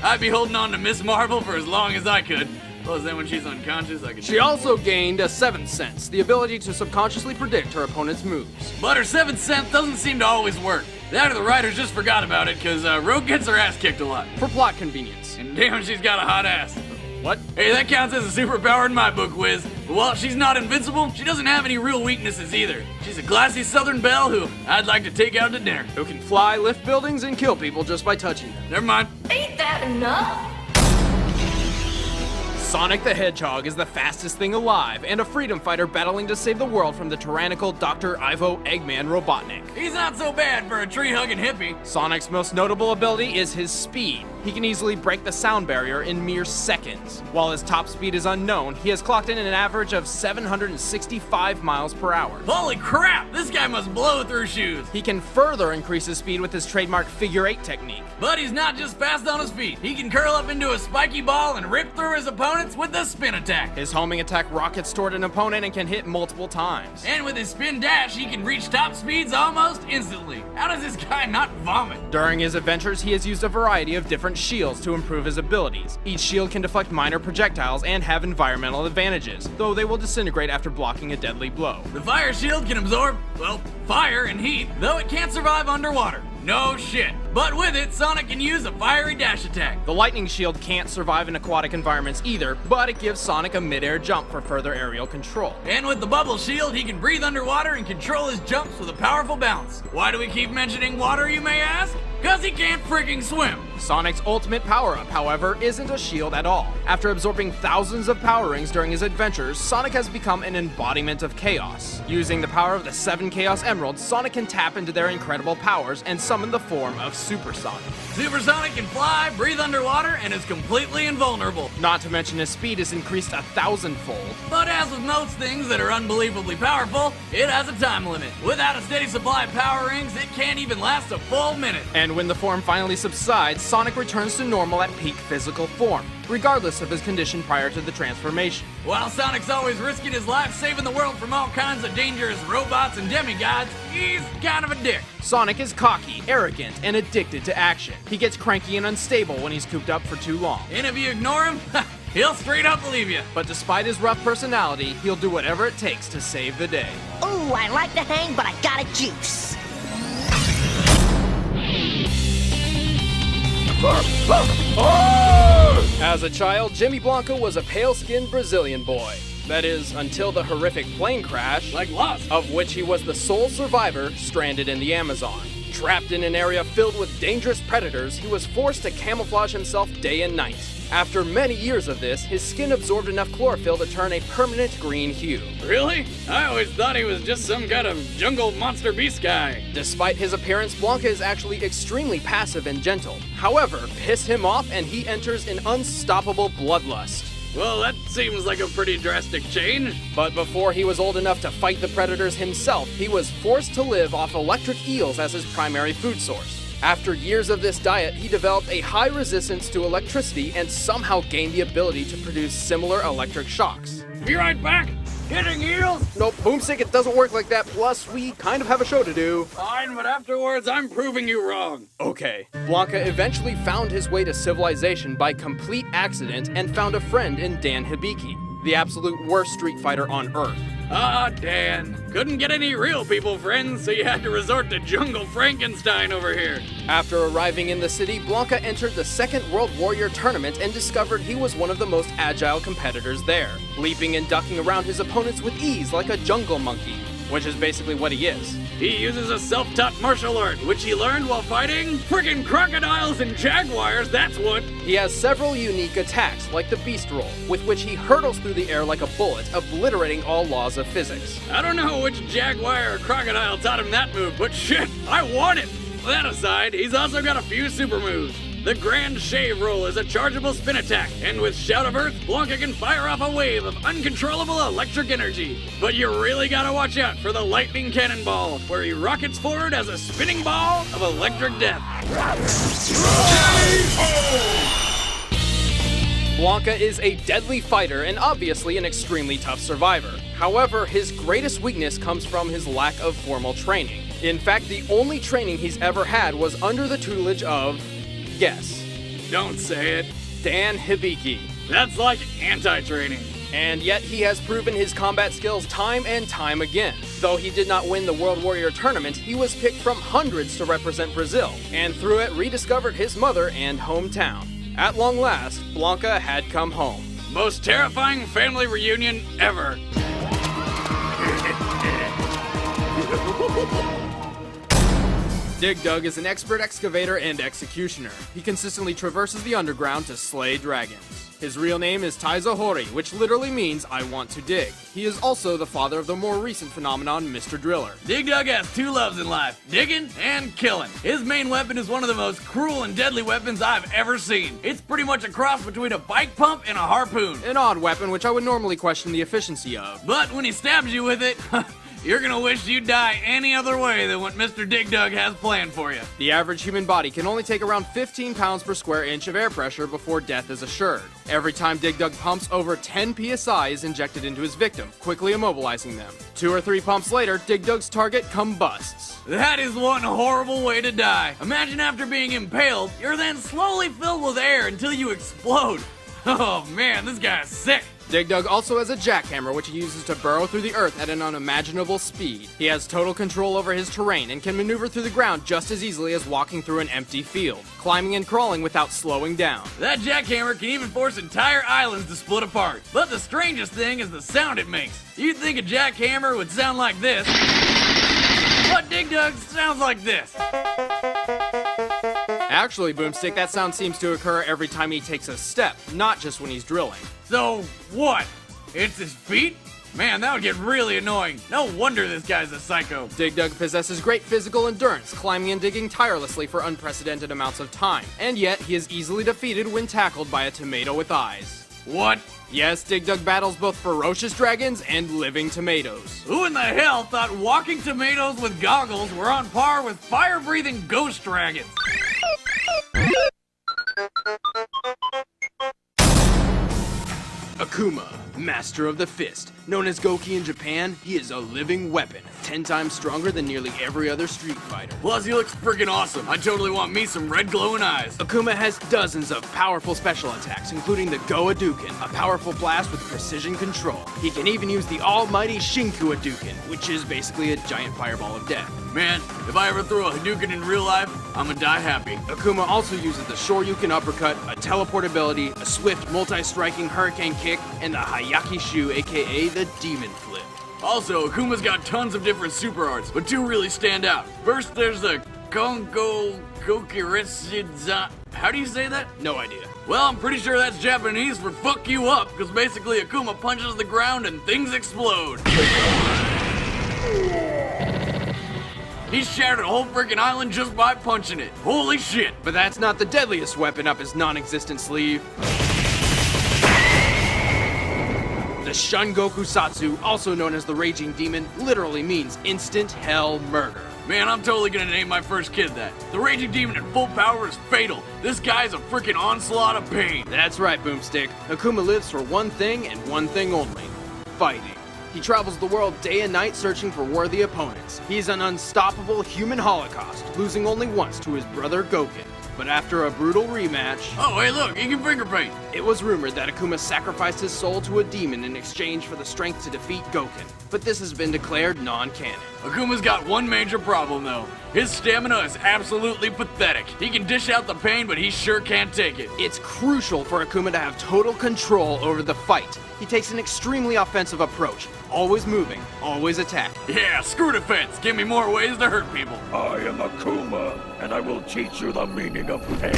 Speaker 2: I'd be holding on to Miss Marvel for as long as I could. Plus, then when she's unconscious, I can...
Speaker 1: She also gained a 7th sense, the ability to subconsciously predict her opponent's moves.
Speaker 2: But her 7th sense doesn't seem to always work. That or the writers just forgot about it, because Rogue gets her ass kicked a lot.
Speaker 1: For plot convenience.
Speaker 2: And damn, she's got a hot ass.
Speaker 1: What?
Speaker 2: Hey, that counts as a superpower in my book, Wiz. But while she's not invincible, she doesn't have any real weaknesses either. She's a classy Southern belle who I'd like to take out to dinner.
Speaker 1: Who can fly, lift buildings, and kill people just by touching them.
Speaker 2: Never mind.
Speaker 11: Ain't that enough?
Speaker 1: Sonic the Hedgehog is the fastest thing alive, and a freedom fighter battling to save the world from the tyrannical Dr. Ivo Eggman Robotnik.
Speaker 2: He's not so bad for a tree-hugging hippie.
Speaker 1: Sonic's most notable ability is his speed. He can easily break the sound barrier in mere seconds. While his top speed is unknown, he has clocked in an average of 765 miles per hour.
Speaker 2: Holy crap, this guy must blow through shoes.
Speaker 1: He can further increase his speed with his trademark figure-8 technique.
Speaker 2: But he's not just fast on his feet. He can curl up into a spiky ball and rip through his opponents with the spin attack.
Speaker 1: His homing attack rockets toward an opponent and can hit multiple times.
Speaker 2: And with his spin dash, he can reach top speeds almost instantly. How does this guy not vomit?
Speaker 1: During his adventures, he has used a variety of different shields to improve his abilities. Each shield can deflect minor projectiles and have environmental advantages, though they will disintegrate after blocking a deadly blow.
Speaker 2: The fire shield can absorb, well, fire and heat, though it can't survive underwater. No shit. But with it, Sonic can use a fiery dash attack.
Speaker 1: The lightning shield can't survive in aquatic environments either, but it gives Sonic a mid-air jump for further aerial control.
Speaker 2: And with the bubble shield, he can breathe underwater and control his jumps with a powerful bounce. Why do we keep mentioning water, you may ask? Cause he can't freaking swim.
Speaker 1: Sonic's ultimate power-up, however, isn't a shield at all. After absorbing thousands of power rings during his adventures, Sonic has become an embodiment of chaos. Using the power of the 7 Chaos Emeralds, Sonic can tap into their incredible powers and summon the form of Super Sonic.
Speaker 2: Super Sonic can fly, breathe underwater, and is completely invulnerable.
Speaker 1: Not to mention his speed is increased 1,000-fold.
Speaker 2: But as with most things that are unbelievably powerful, it has a time limit. Without a steady supply of power rings, it can't even last a full minute.
Speaker 1: And when the form finally subsides, Sonic returns to normal at peak physical form, regardless of his condition prior to the transformation.
Speaker 2: While Sonic's always risking his life saving the world from all kinds of dangerous robots and demigods, he's kind of a dick.
Speaker 1: Sonic is cocky, arrogant, and addicted to action. He gets cranky and unstable when he's cooped up for too long.
Speaker 2: And if you ignore him, he'll straight up leave you.
Speaker 1: But despite his rough personality, he'll do whatever it takes to save the day.
Speaker 4: Ooh, I like to hang, but I got a juice.
Speaker 1: As a child, Jimmy Blanca was a pale-skinned Brazilian boy. That is, until the horrific plane crash,
Speaker 2: Like Lost.
Speaker 1: of which he was the sole survivor, stranded in the Amazon. Trapped in an area filled with dangerous predators, he was forced to camouflage himself day and night. After many years of this, his skin absorbed enough chlorophyll to turn a permanent green hue.
Speaker 2: Really? I always thought he was just some kind of jungle monster beast guy.
Speaker 1: Despite his appearance, Blanca is actually extremely passive and gentle. However, piss him off and he enters an unstoppable bloodlust.
Speaker 2: Well, that seems like a pretty drastic change.
Speaker 1: But before he was old enough to fight the predators himself, he was forced to live off electric eels as his primary food source. After years of this diet, he developed a high resistance to electricity and somehow gained the ability to produce similar electric shocks.
Speaker 2: Be right back. Hitting eels?
Speaker 1: Nope, Boomstick, it doesn't work like that, plus we kind of have a show to do.
Speaker 2: Fine, but afterwards I'm proving you wrong.
Speaker 1: Okay. Blanca eventually found his way to civilization by complete accident and found a friend in Dan Hibiki, the absolute worst street fighter on Earth.
Speaker 2: Ah, Dan. Couldn't get any real people friends, so you had to resort to Jungle Frankenstein over here.
Speaker 1: After arriving in the city, Blanca entered the Second World Warrior Tournament and discovered he was one of the most agile competitors there, leaping and ducking around his opponents with ease like a jungle monkey, which is basically what he is.
Speaker 2: He uses a self-taught martial art, which he learned while fighting friggin' crocodiles and jaguars, that's what.
Speaker 1: He has several unique attacks, like the Beast Roll, with which he hurtles through the air like a bullet, obliterating all laws of physics.
Speaker 2: I don't know which jaguar or crocodile taught him that move, but shit, I want it! That aside, he's also got a few super moves. The Grand Shave Roll is a chargeable spin attack, and with Shout of Earth, Blanca can fire off a wave of uncontrollable electric energy. But you really gotta watch out for the Lightning Cannonball, where he rockets forward as a spinning ball of electric death.
Speaker 1: Blanca is a deadly fighter and obviously an extremely tough survivor. However, his greatest weakness comes from his lack of formal training. In fact, the only training he's ever had was under the tutelage of, guess,
Speaker 2: Don't say it.
Speaker 1: Dan Hibiki.
Speaker 2: That's like anti-training.
Speaker 1: And yet he has proven his combat skills time and time again. Though he did not win the World Warrior Tournament, he was picked from hundreds to represent Brazil, and through it rediscovered his mother and hometown. At long last, Blanca had come home.
Speaker 2: Most terrifying family reunion ever.
Speaker 1: Dig Dug is an expert excavator and executioner. He consistently traverses the underground to slay dragons. His real name is Taizo Hori, which literally means I want to dig. He is also the father of the more recent phenomenon, Mr. Driller.
Speaker 2: Dig Dug has two loves in life, digging and killing. His main weapon is one of the most cruel and deadly weapons I've ever seen. It's pretty much a cross between a bike pump and a harpoon.
Speaker 1: An odd weapon which I would normally question the efficiency of.
Speaker 2: But when he stabs you with it, you're gonna wish you'd die any other way than what Mr. Dig Dug has planned for you.
Speaker 1: The average human body can only take around 15 pounds per square inch of air pressure before death is assured. Every time Dig Dug pumps, over 10 psi is injected into his victim, quickly immobilizing them. 2 or 3 pumps later, Dig Dug's target combusts.
Speaker 2: That is one horrible way to die. Imagine after being impaled, you're then slowly filled with air until you explode. Oh man, this guy's sick.
Speaker 1: Dig Dug also has a jackhammer which he uses to burrow through the earth at an unimaginable speed. He has total control over his terrain and can maneuver through the ground just as easily as walking through an empty field, climbing and crawling without slowing down.
Speaker 2: That jackhammer can even force entire islands to split apart. But the strangest thing is the sound it makes. You'd think a jackhammer would sound like this, but Dig Dug sounds like this.
Speaker 1: Actually, Boomstick, that sound seems to occur every time he takes a step, not just when he's drilling.
Speaker 2: So, what? It's his feet? Man, that would get really annoying. No wonder this guy's a psycho.
Speaker 1: Dig Dug possesses great physical endurance, climbing and digging tirelessly for unprecedented amounts of time, and yet he is easily defeated when tackled by a tomato with eyes.
Speaker 2: What?
Speaker 1: Yes, Dig Dug battles both ferocious dragons and living tomatoes.
Speaker 2: Who in the hell thought walking tomatoes with goggles were on par with fire-breathing ghost dragons?
Speaker 1: Akuma. Master of the Fist. Known as Goki in Japan, he is a living weapon, 10 times stronger than nearly every other Street Fighter.
Speaker 2: Plus, he looks freaking awesome. I totally want me some red glowing eyes.
Speaker 1: Akuma has dozens of powerful special attacks, including the Go Hadouken, a powerful blast with precision control. He can even use the almighty Shinku Hadouken, which is basically a giant fireball of death.
Speaker 2: Man, if I ever throw a Hadouken in real life, I'ma die happy.
Speaker 1: Akuma also uses the Shoryuken Uppercut, a teleport ability, a swift multi-striking Hurricane Kick, and the Hayaki Shu, aka the Demon Flip.
Speaker 2: Also, Akuma's got tons of different super arts, but two really stand out. First, there's the Kongo Kokiritsuza. How do you say that?
Speaker 1: No idea.
Speaker 2: Well, I'm pretty sure that's Japanese for fuck you up, because basically Akuma punches the ground and things explode. He shattered a whole freaking island just by punching it. Holy shit.
Speaker 1: But that's not the deadliest weapon up his non-existent sleeve. The Shungoku Satsu, also known as the Raging Demon, literally means instant hell murder.
Speaker 2: Man, I'm totally gonna name my first kid that. The Raging Demon at full power is fatal. This guy's a freaking onslaught of pain.
Speaker 1: That's right, Boomstick. Akuma lives for one thing and one thing only: fighting. He travels the world day and night searching for worthy opponents. He's an unstoppable human holocaust, losing only once to his brother Goken. But after a brutal rematch...
Speaker 2: Oh, hey look, he can finger paint!
Speaker 1: It was rumored that Akuma sacrificed his soul to a demon in exchange for the strength to defeat Goken. But this has been declared non-canon.
Speaker 2: Akuma's got one major problem though. His stamina is absolutely pathetic. He can dish out the pain, but he sure can't take it.
Speaker 1: It's crucial for Akuma to have total control over the fight. He takes an extremely offensive approach, always moving, always attacking.
Speaker 2: Yeah, screw defense. Give me more ways to hurt people.
Speaker 3: I am Akuma, and I will teach you the meaning of pain.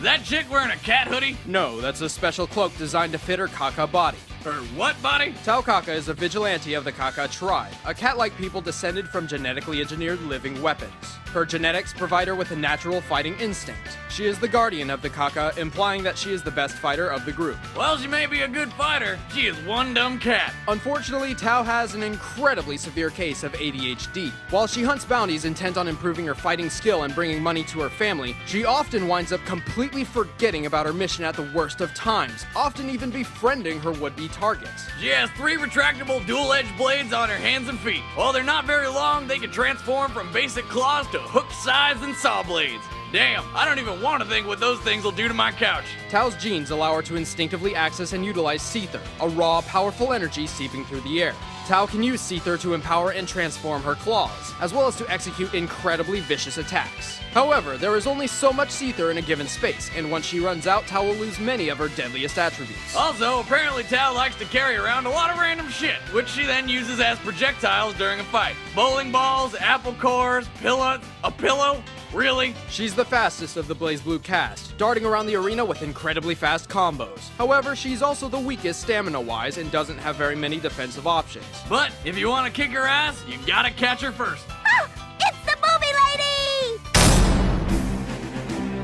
Speaker 2: That chick wearing a cat hoodie?
Speaker 1: No, that's a special cloak designed to fit her Kaka body.
Speaker 2: Her what body?
Speaker 1: Tao Kaka is a vigilante of the Kaka tribe, a cat-like people descended from genetically engineered living weapons. Her genetics provide her with a natural fighting instinct. She is the guardian of the Kaka, implying that she is the best fighter of the group.
Speaker 2: Well, she may be a good fighter. She is one dumb cat.
Speaker 1: Unfortunately, Tao has an incredibly severe case of ADHD. While she hunts bounties intent on improving her fighting skill and bringing money to her family, she often winds up completely forgetting about her mission at the worst of times, often even befriending her would-be targets.
Speaker 2: She has 3 retractable dual-edged blades on her hands and feet. While they're not very long, they can transform from basic claws to hooked sides and saw blades. Damn, I don't even want to think what those things will do to my couch.
Speaker 1: Tao's genes allow her to instinctively access and utilize Seether, a raw, powerful energy seeping through the air. Tao can use Seether to empower and transform her claws, as well as to execute incredibly vicious attacks. However, there is only so much Seether in a given space, and once she runs out, Tao will lose many of her deadliest attributes.
Speaker 2: Also, apparently Tao likes to carry around a lot of random shit, which she then uses as projectiles during a fight. Bowling balls, apple cores, a pillow? Really?
Speaker 1: She's the fastest of the BlazBlue cast, darting around the arena with incredibly fast combos. However, she's also the weakest stamina-wise and doesn't have very many defensive options.
Speaker 2: But if you want to kick her ass, you gotta catch her first.
Speaker 11: Oh, it's the movie lady!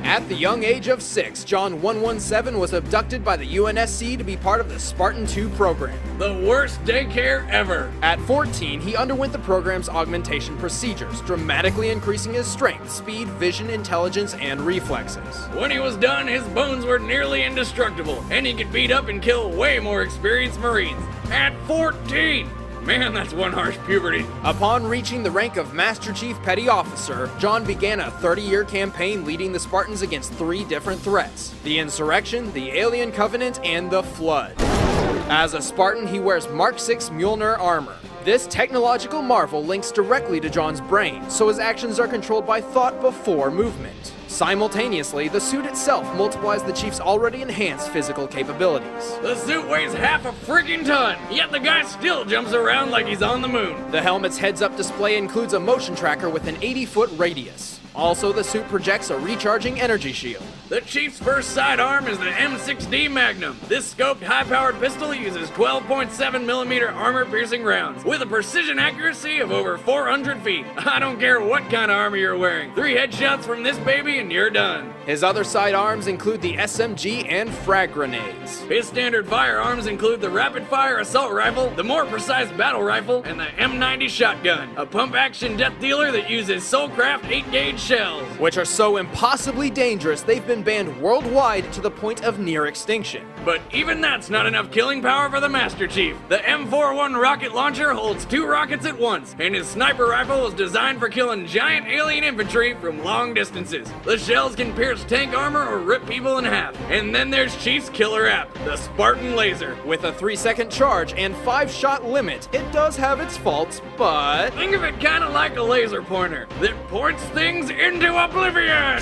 Speaker 1: At the young age of 6, John 117 was abducted by the UNSC to be part of the Spartan 2 program.
Speaker 2: The worst daycare ever.
Speaker 1: At 14, he underwent the program's augmentation procedures, dramatically increasing his strength, speed, vision, intelligence, and reflexes.
Speaker 2: When he was done, his bones were nearly indestructible, and he could beat up and kill way more experienced Marines. At 14! Man, that's one harsh puberty.
Speaker 1: Upon reaching the rank of Master Chief Petty Officer, John began a 30-year campaign leading the Spartans against 3 different threats: the Insurrection, the Alien Covenant, and the Flood. As a Spartan, he wears Mark 6 Mjolnir armor. This technological marvel links directly to John's brain, so his actions are controlled by thought before movement. Simultaneously, the suit itself multiplies the Chief's already enhanced physical capabilities.
Speaker 2: The suit weighs half a freaking ton, yet the guy still jumps around like he's on the moon.
Speaker 1: The helmet's heads-up display includes a motion tracker with an 80-foot radius. Also, the suit projects a recharging energy shield.
Speaker 2: The Chief's first sidearm is the M6D Magnum. This scoped high-powered pistol uses 12.7mm armor-piercing rounds with a precision accuracy of over 400 feet. I don't care what kind of armor you're wearing. 3 headshots from this baby and you're done.
Speaker 1: His other sidearms include the SMG and frag grenades.
Speaker 2: His standard firearms include the rapid-fire assault rifle, the more precise battle rifle, and the M90 shotgun, a pump-action death dealer that uses Soulcraft 8-gauge shells,
Speaker 1: which are so impossibly dangerous they've been banned worldwide to the point of near extinction.
Speaker 2: But even that's not enough killing power for the Master Chief. The M41 rocket launcher holds 2 rockets at once, and his sniper rifle was designed for killing giant alien infantry from long distances. The shells can pierce tank armor or rip people in half. And then there's Chief's killer app, the Spartan Laser.
Speaker 1: With a 3-second charge and 5-shot limit, it does have its faults, but...
Speaker 2: Think of it kind of like a laser pointer that points things into oblivion!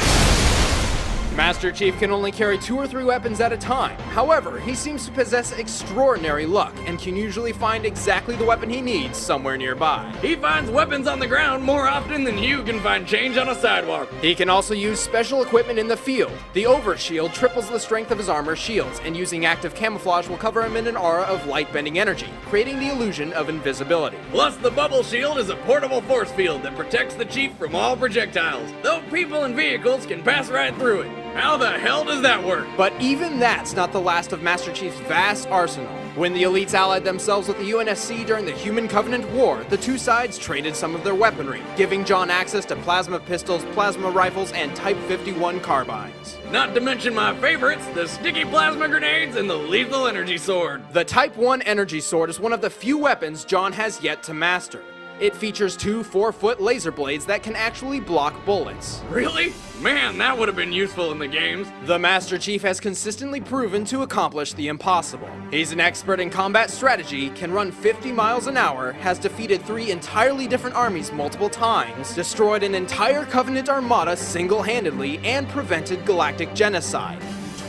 Speaker 1: Master Chief can only carry 2 or 3 weapons at a time. However, he seems to possess extraordinary luck and can usually find exactly the weapon he needs somewhere nearby.
Speaker 2: He finds weapons on the ground more often than you can find change on a sidewalk.
Speaker 1: He can also use special equipment in the field. The Overshield triples the strength of his armor shields, and using active camouflage will cover him in an aura of light-bending energy, creating the illusion of invisibility.
Speaker 2: Plus, the Bubble Shield is a portable force field that protects the Chief from all projectiles, though people and vehicles can pass right through it. How the hell does that work?
Speaker 1: But even that's not the last of Master Chief's vast arsenal. When the elites allied themselves with the UNSC during the Human Covenant War, the 2 sides traded some of their weaponry, giving John access to plasma pistols, plasma rifles, and Type 51 carbines.
Speaker 2: Not to mention my favorites, the sticky plasma grenades and the lethal energy sword.
Speaker 1: The Type 1 energy sword is one of the few weapons John has yet to master. It features 2 4-foot laser blades that can actually block bullets.
Speaker 2: Really? Man, that would have been useful in the games.
Speaker 1: The Master Chief has consistently proven to accomplish the impossible. He's an expert in combat strategy, can run 50 miles an hour, has defeated 3 entirely different armies multiple times, destroyed an entire Covenant armada single-handedly, and prevented galactic genocide.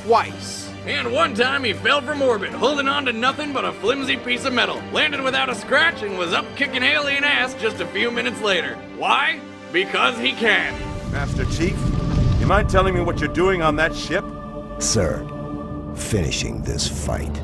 Speaker 1: Twice.
Speaker 2: And one time he fell from orbit, holding on to nothing but a flimsy piece of metal, landed without a scratch, and was up kicking alien ass just a few minutes later. Why? Because he can.
Speaker 12: Master Chief, you mind telling me what you're doing on that ship?
Speaker 13: Sir, finishing this fight.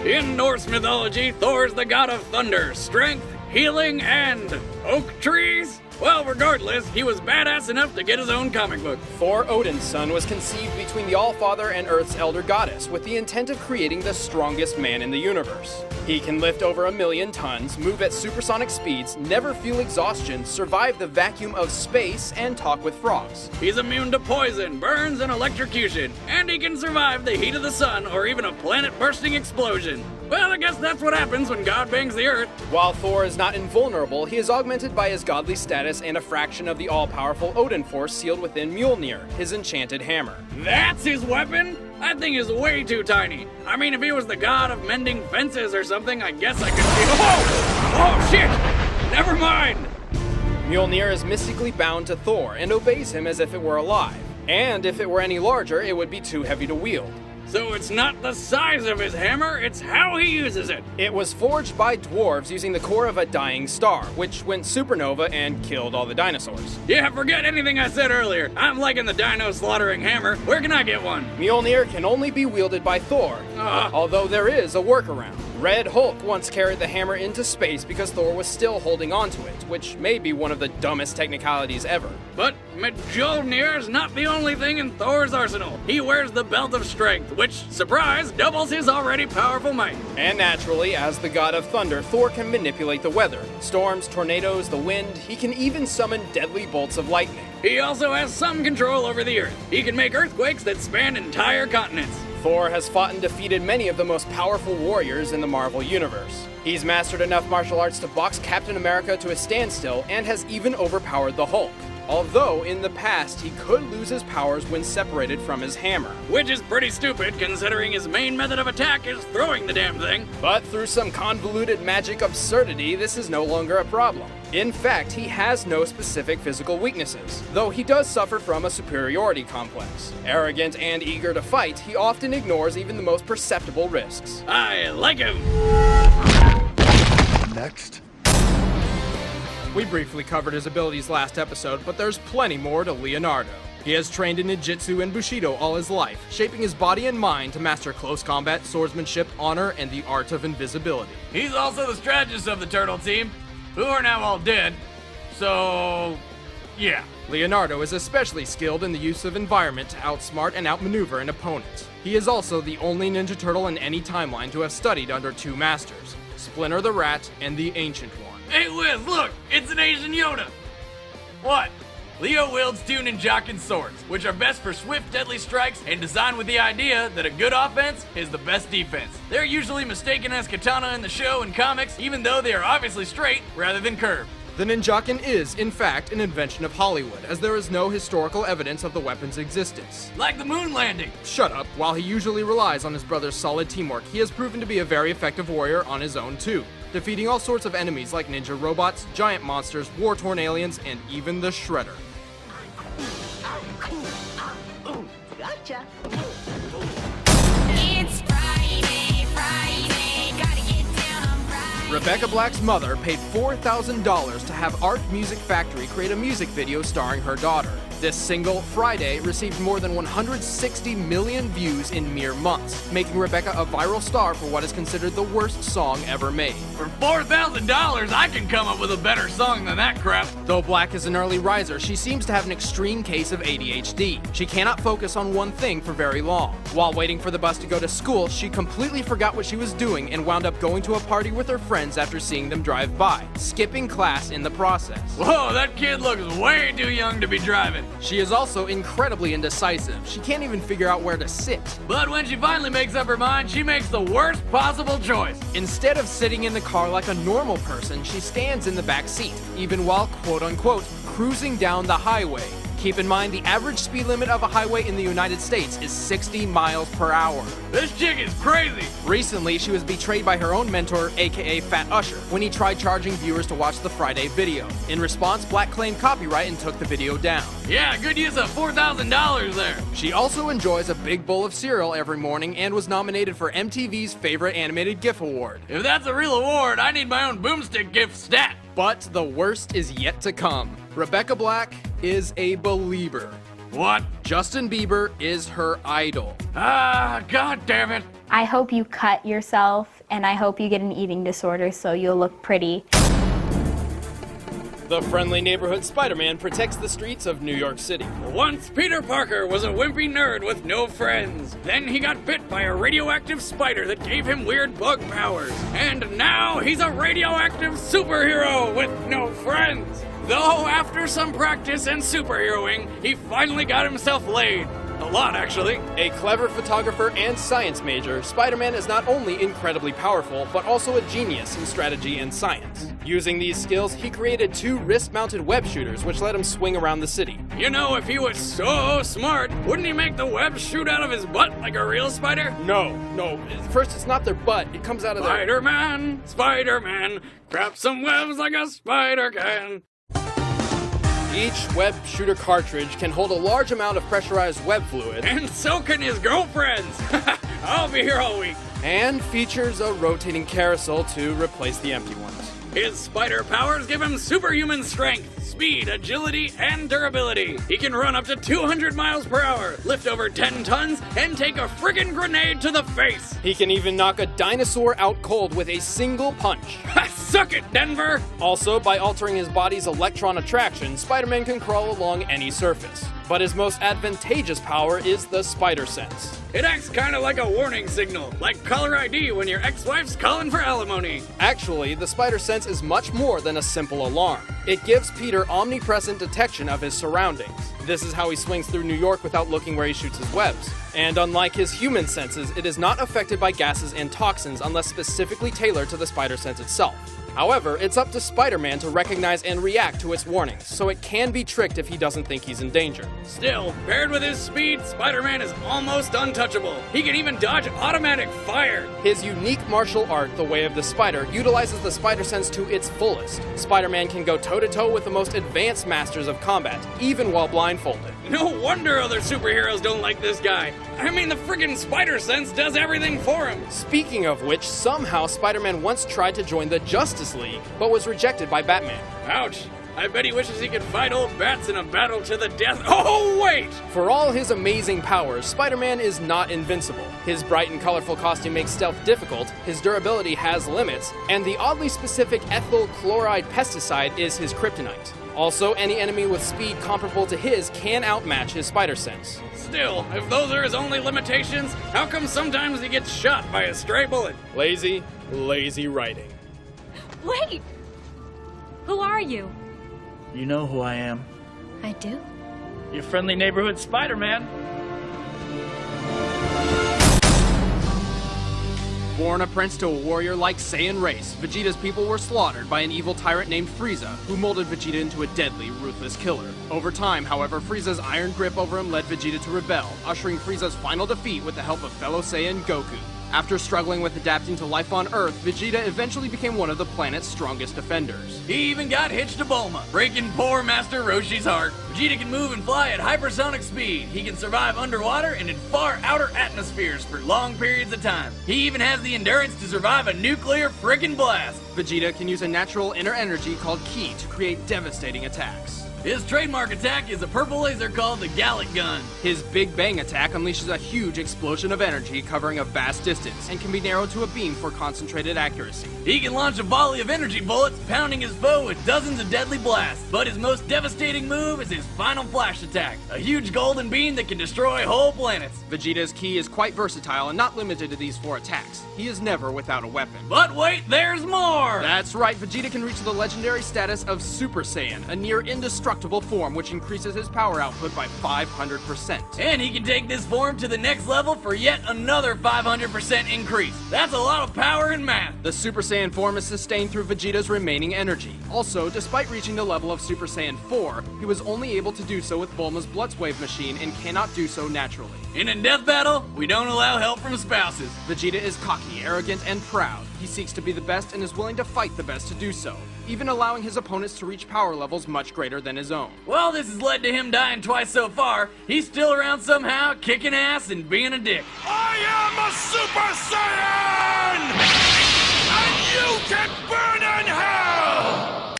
Speaker 2: In Norse mythology, Thor's the god of thunder, strength, healing, and oak trees? Well, regardless, he was badass enough to get his own comic book.
Speaker 1: Thor, Odin's son, was conceived between the Allfather and Earth's elder goddess with the intent of creating the strongest man in the universe. He can lift over 1,000,000 tons, move at supersonic speeds, never feel exhaustion, survive the vacuum of space, and talk with frogs.
Speaker 2: He's immune to poison, burns, and electrocution, and he can survive the heat of the sun or even a planet-bursting explosion. Well, I guess that's what happens when God bangs the Earth.
Speaker 1: While Thor is not invulnerable, he is augmented by his godly status and a fraction of the all-powerful Odin force sealed within Mjolnir, his enchanted hammer.
Speaker 2: That's his weapon? That thing is way too tiny. I mean, if he was the god of mending fences or something, I guess I could see— Oh, shit! Never mind!
Speaker 1: Mjolnir is mystically bound to Thor and obeys him as if it were alive. And if it were any larger, it would be too heavy to wield.
Speaker 2: So it's not the size of his hammer, it's how he uses it.
Speaker 1: It was forged by dwarves using the core of a dying star, which went supernova and killed all the dinosaurs.
Speaker 2: Yeah, forget anything I said earlier. I'm liking the dino slaughtering hammer. Where can I get one?
Speaker 1: Mjolnir can only be wielded by Thor, although there is a workaround. Red Hulk once carried the hammer into space because Thor was still holding onto it, which may be one of the dumbest technicalities ever.
Speaker 2: But Mjolnir is not the only thing in Thor's arsenal. He wears the Belt of Strength, which, surprise, doubles his already powerful might.
Speaker 1: And naturally, as the god of thunder, Thor can manipulate the weather. Storms, tornadoes, the wind, he can even summon deadly bolts of lightning.
Speaker 2: He also has some control over the Earth. He can make earthquakes that span entire continents.
Speaker 1: Thor has fought and defeated many of the most powerful warriors in the Marvel Universe. He's mastered enough martial arts to box Captain America to a standstill and has even overpowered the Hulk. Although, in the past, he could lose his powers when separated from his hammer.
Speaker 2: Which is pretty stupid, considering his main method of attack is throwing the damn thing.
Speaker 1: But through some convoluted magic absurdity, this is no longer a problem. In fact, he has no specific physical weaknesses, though he does suffer from a superiority complex. Arrogant and eager to fight, he often ignores even the most perceptible risks.
Speaker 2: I like him!
Speaker 12: Next.
Speaker 1: We briefly covered his abilities last episode, but there's plenty more to Leonardo. He has trained in Ninjutsu and Bushido all his life, shaping his body and mind to master close combat, swordsmanship, honor, and the art of invisibility.
Speaker 2: He's also the strategist of the Turtle team, who are now all dead, so yeah.
Speaker 1: Leonardo is especially skilled in the use of environment to outsmart and outmaneuver an opponent. He is also the only Ninja Turtle in any timeline to have studied under 2 masters, Splinter the Rat and the Ancient One.
Speaker 2: Hey Wiz, look! It's an Asian Yoda! What? Leo wields two ninjakin swords, which are best for swift, deadly strikes and designed with the idea that a good offense is the best defense. They're usually mistaken as katana in the show and comics, even though they are obviously straight rather than curved.
Speaker 1: The ninjakin is, in fact, an invention of Hollywood, as there is no historical evidence of the weapon's existence.
Speaker 2: Like the moon landing!
Speaker 1: Shut up. While he usually relies on his brother's solid teamwork, he has proven to be a very effective warrior on his own too, defeating all sorts of enemies like ninja robots, giant monsters, war-torn aliens, and even the Shredder.
Speaker 11: Gotcha.
Speaker 4: It's Friday, gotta get down on Friday.
Speaker 1: Rebecca Black's mother paid $4,000 to have Art Music Factory create a music video starring her daughter. This single, Friday, received more than 160 million views in mere months, making Rebecca a viral star for what is considered the worst song ever made.
Speaker 2: For $4,000, I can come up with a better song than that crap.
Speaker 1: Though Black is an early riser, she seems to have an extreme case of ADHD. She cannot focus on one thing for very long. While waiting for the bus to go to school, she completely forgot what she was doing and wound up going to a party with her friends after seeing them drive by, skipping class in the process.
Speaker 2: Whoa, that kid looks way too young to be driving.
Speaker 1: She is also incredibly indecisive. She can't even figure out where to sit.
Speaker 2: But when she finally makes up her mind, she makes the worst possible choice.
Speaker 1: Instead of sitting in the car like a normal person, she stands in the back seat, even while quote-unquote cruising down the highway. Keep in mind, the average speed limit of a highway in the United States is 60 miles per hour.
Speaker 2: This chick is crazy.
Speaker 1: Recently, she was betrayed by her own mentor, aka Fat Usher, when he tried charging viewers to watch the Friday video. In response, Black claimed copyright and took the video down.
Speaker 2: Yeah, good use of $4,000 there.
Speaker 1: She also enjoys a big bowl of cereal every morning and was nominated for MTV's Favorite Animated GIF Award.
Speaker 2: If that's a real award, I need my own boomstick GIF stat.
Speaker 1: But the worst is yet to come. Rebecca Black is a believer.
Speaker 2: What?
Speaker 1: Justin Bieber is her idol.
Speaker 2: Ah, god damn it.
Speaker 14: I hope you cut yourself, and I hope you get an eating disorder so you'll look pretty.
Speaker 1: The friendly neighborhood Spider-Man protects the streets of New York City.
Speaker 2: Once Peter Parker was a wimpy nerd with no friends. Then he got bit by a radioactive spider that gave him weird bug powers. And now he's a radioactive superhero with no friends. Though after some practice and superheroing, he finally got himself laid. A lot, actually.
Speaker 1: A clever photographer and science major, Spider-Man is not only incredibly powerful, but also a genius in strategy and science. Using these skills, he created 2 wrist-mounted web shooters, which let him swing around the city.
Speaker 2: You know, if he was so smart, wouldn't he make the web shoot out of his butt like a real spider?
Speaker 1: No. First, it's not their butt. It comes out of their...
Speaker 2: Spider-Man, crap some webs like a spider can.
Speaker 1: Each web shooter cartridge can hold a large amount of pressurized web fluid.
Speaker 2: And so can his girlfriends. I'll be here all week.
Speaker 1: And features a rotating carousel to replace the empty ones.
Speaker 2: His spider powers give him superhuman strength, speed, agility, and durability. He can run up to 200 miles per hour, lift over 10 tons, and take a friggin' grenade to the face.
Speaker 1: He can even knock a dinosaur out cold with a single punch.
Speaker 2: Suck it, Denver!
Speaker 1: Also, by altering his body's electron attraction, Spider-Man can crawl along any surface. But his most advantageous power is the spider sense.
Speaker 2: It acts kind of like a warning signal, like caller ID when your ex-wife's calling for alimony.
Speaker 1: Actually, the spider sense is much more than a simple alarm. It gives Peter omnipresent detection of his surroundings. This is how he swings through New York without looking where he shoots his webs. And unlike his human senses, it is not affected by gases and toxins unless specifically tailored to the spider sense itself. However, it's up to Spider-Man to recognize and react to its warnings, so it can be tricked if he doesn't think he's in danger.
Speaker 2: Still, paired with his speed, Spider-Man is almost untouchable. He can even dodge automatic fire.
Speaker 1: His unique martial art, the Way of the Spider, utilizes the spider sense to its fullest. Spider-Man can go toe-to-toe with the most advanced masters of combat, even while blindfolded.
Speaker 2: No wonder other superheroes don't like this guy. I mean, the friggin' spider sense does everything for him.
Speaker 1: Speaking of which, somehow Spider-Man once tried to join the Justice League, but was rejected by Batman.
Speaker 2: Ouch. I bet he wishes he could fight old bats in a battle to the death. Oh, wait!
Speaker 1: For all his amazing powers, Spider-Man is not invincible. His bright and colorful costume makes stealth difficult, his durability has limits, and the oddly specific ethyl chloride pesticide is his kryptonite. Also, any enemy with speed comparable to his can outmatch his spider sense.
Speaker 2: Still, if those are his only limitations, how come sometimes he gets shot by a stray bullet?
Speaker 1: Lazy writing.
Speaker 15: Wait! Who are you?
Speaker 16: You know who I am.
Speaker 15: I do.
Speaker 7: Your friendly neighborhood Spider-Man.
Speaker 1: Born a prince to a warrior-like Saiyan race, Vegeta's people were slaughtered by an evil tyrant named Frieza, who molded Vegeta into a deadly, ruthless killer. Over time, however, Frieza's iron grip over him led Vegeta to rebel, ushering Frieza's final defeat with the help of fellow Saiyan Goku. After struggling with adapting to life on Earth, Vegeta eventually became one of the planet's strongest defenders.
Speaker 2: He even got hitched to Bulma, breaking poor Master Roshi's heart. Vegeta can move and fly at hypersonic speed. He can survive underwater and in far outer atmospheres for long periods of time. He even has the endurance to survive a nuclear frickin' blast.
Speaker 1: Vegeta can use a natural inner energy called Ki to create devastating attacks.
Speaker 2: His trademark attack is a purple laser called the Gallic Gun.
Speaker 1: His Big Bang attack unleashes a huge explosion of energy covering a vast distance and can be narrowed to a beam for concentrated accuracy.
Speaker 2: He can launch a volley of energy bullets, pounding his foe with dozens of deadly blasts. But his most devastating move is his final flash attack, a huge golden beam that can destroy whole planets.
Speaker 1: Vegeta's Ki is quite versatile and not limited to these 4 attacks. He is never without a weapon.
Speaker 2: But wait, there's more!
Speaker 1: That's right, Vegeta can reach the legendary status of Super Saiyan, a near indestructible form which increases his power output by 500%.
Speaker 2: And he can take this form to the next level for yet another 500% increase. That's a lot of power in math.
Speaker 1: The Super Saiyan form is sustained through Vegeta's remaining energy. Also, despite reaching the level of Super Saiyan 4, he was only able to do so with Bulma's Bloodwave machine and cannot do so naturally.
Speaker 2: In a death battle, we don't allow help from spouses.
Speaker 1: Vegeta is cocky, arrogant, and proud. He seeks to be the best and is willing to fight the best to do so, even allowing his opponents to reach power levels much greater than his own.
Speaker 2: While this has led to him dying twice so far, he's still around somehow, kicking ass and being a dick.
Speaker 3: I am a Super Saiyan! And you can burn in hell!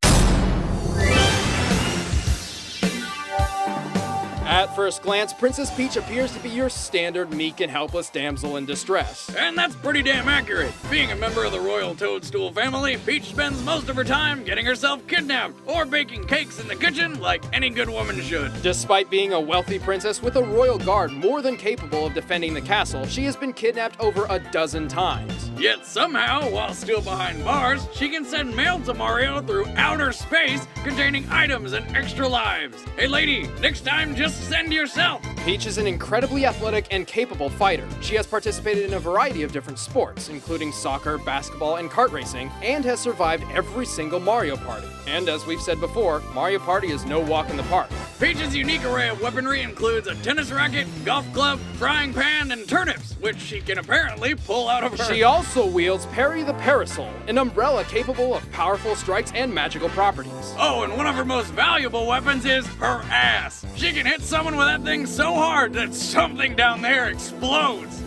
Speaker 1: At first glance, Princess Peach appears to be your standard meek and helpless damsel in distress.
Speaker 2: And that's pretty damn accurate. Being a member of the royal toadstool family, Peach spends most of her time getting herself kidnapped or baking cakes in the kitchen like any good woman should.
Speaker 1: Despite being a wealthy princess with a royal guard more than capable of defending the castle, she has been kidnapped over a dozen times.
Speaker 2: Yet somehow, while still behind bars, she can send mail to Mario through outer space containing items and extra lives. Hey lady, next time just send yourself.
Speaker 1: Peach is an incredibly athletic and capable fighter. She has participated in a variety of different sports, including soccer, basketball, and kart racing, and has survived every single Mario Party. And as we've said before, Mario Party is no walk in the park.
Speaker 2: Peach's unique array of weaponry includes a tennis racket, golf club, frying pan, and turnips, which she can apparently pull out of her.
Speaker 1: She also wields Perry the Parasol, an umbrella capable of powerful strikes and magical properties.
Speaker 2: Oh, and one of her most valuable weapons is her ass. She can hit someone with that thing so hard that something down there explodes.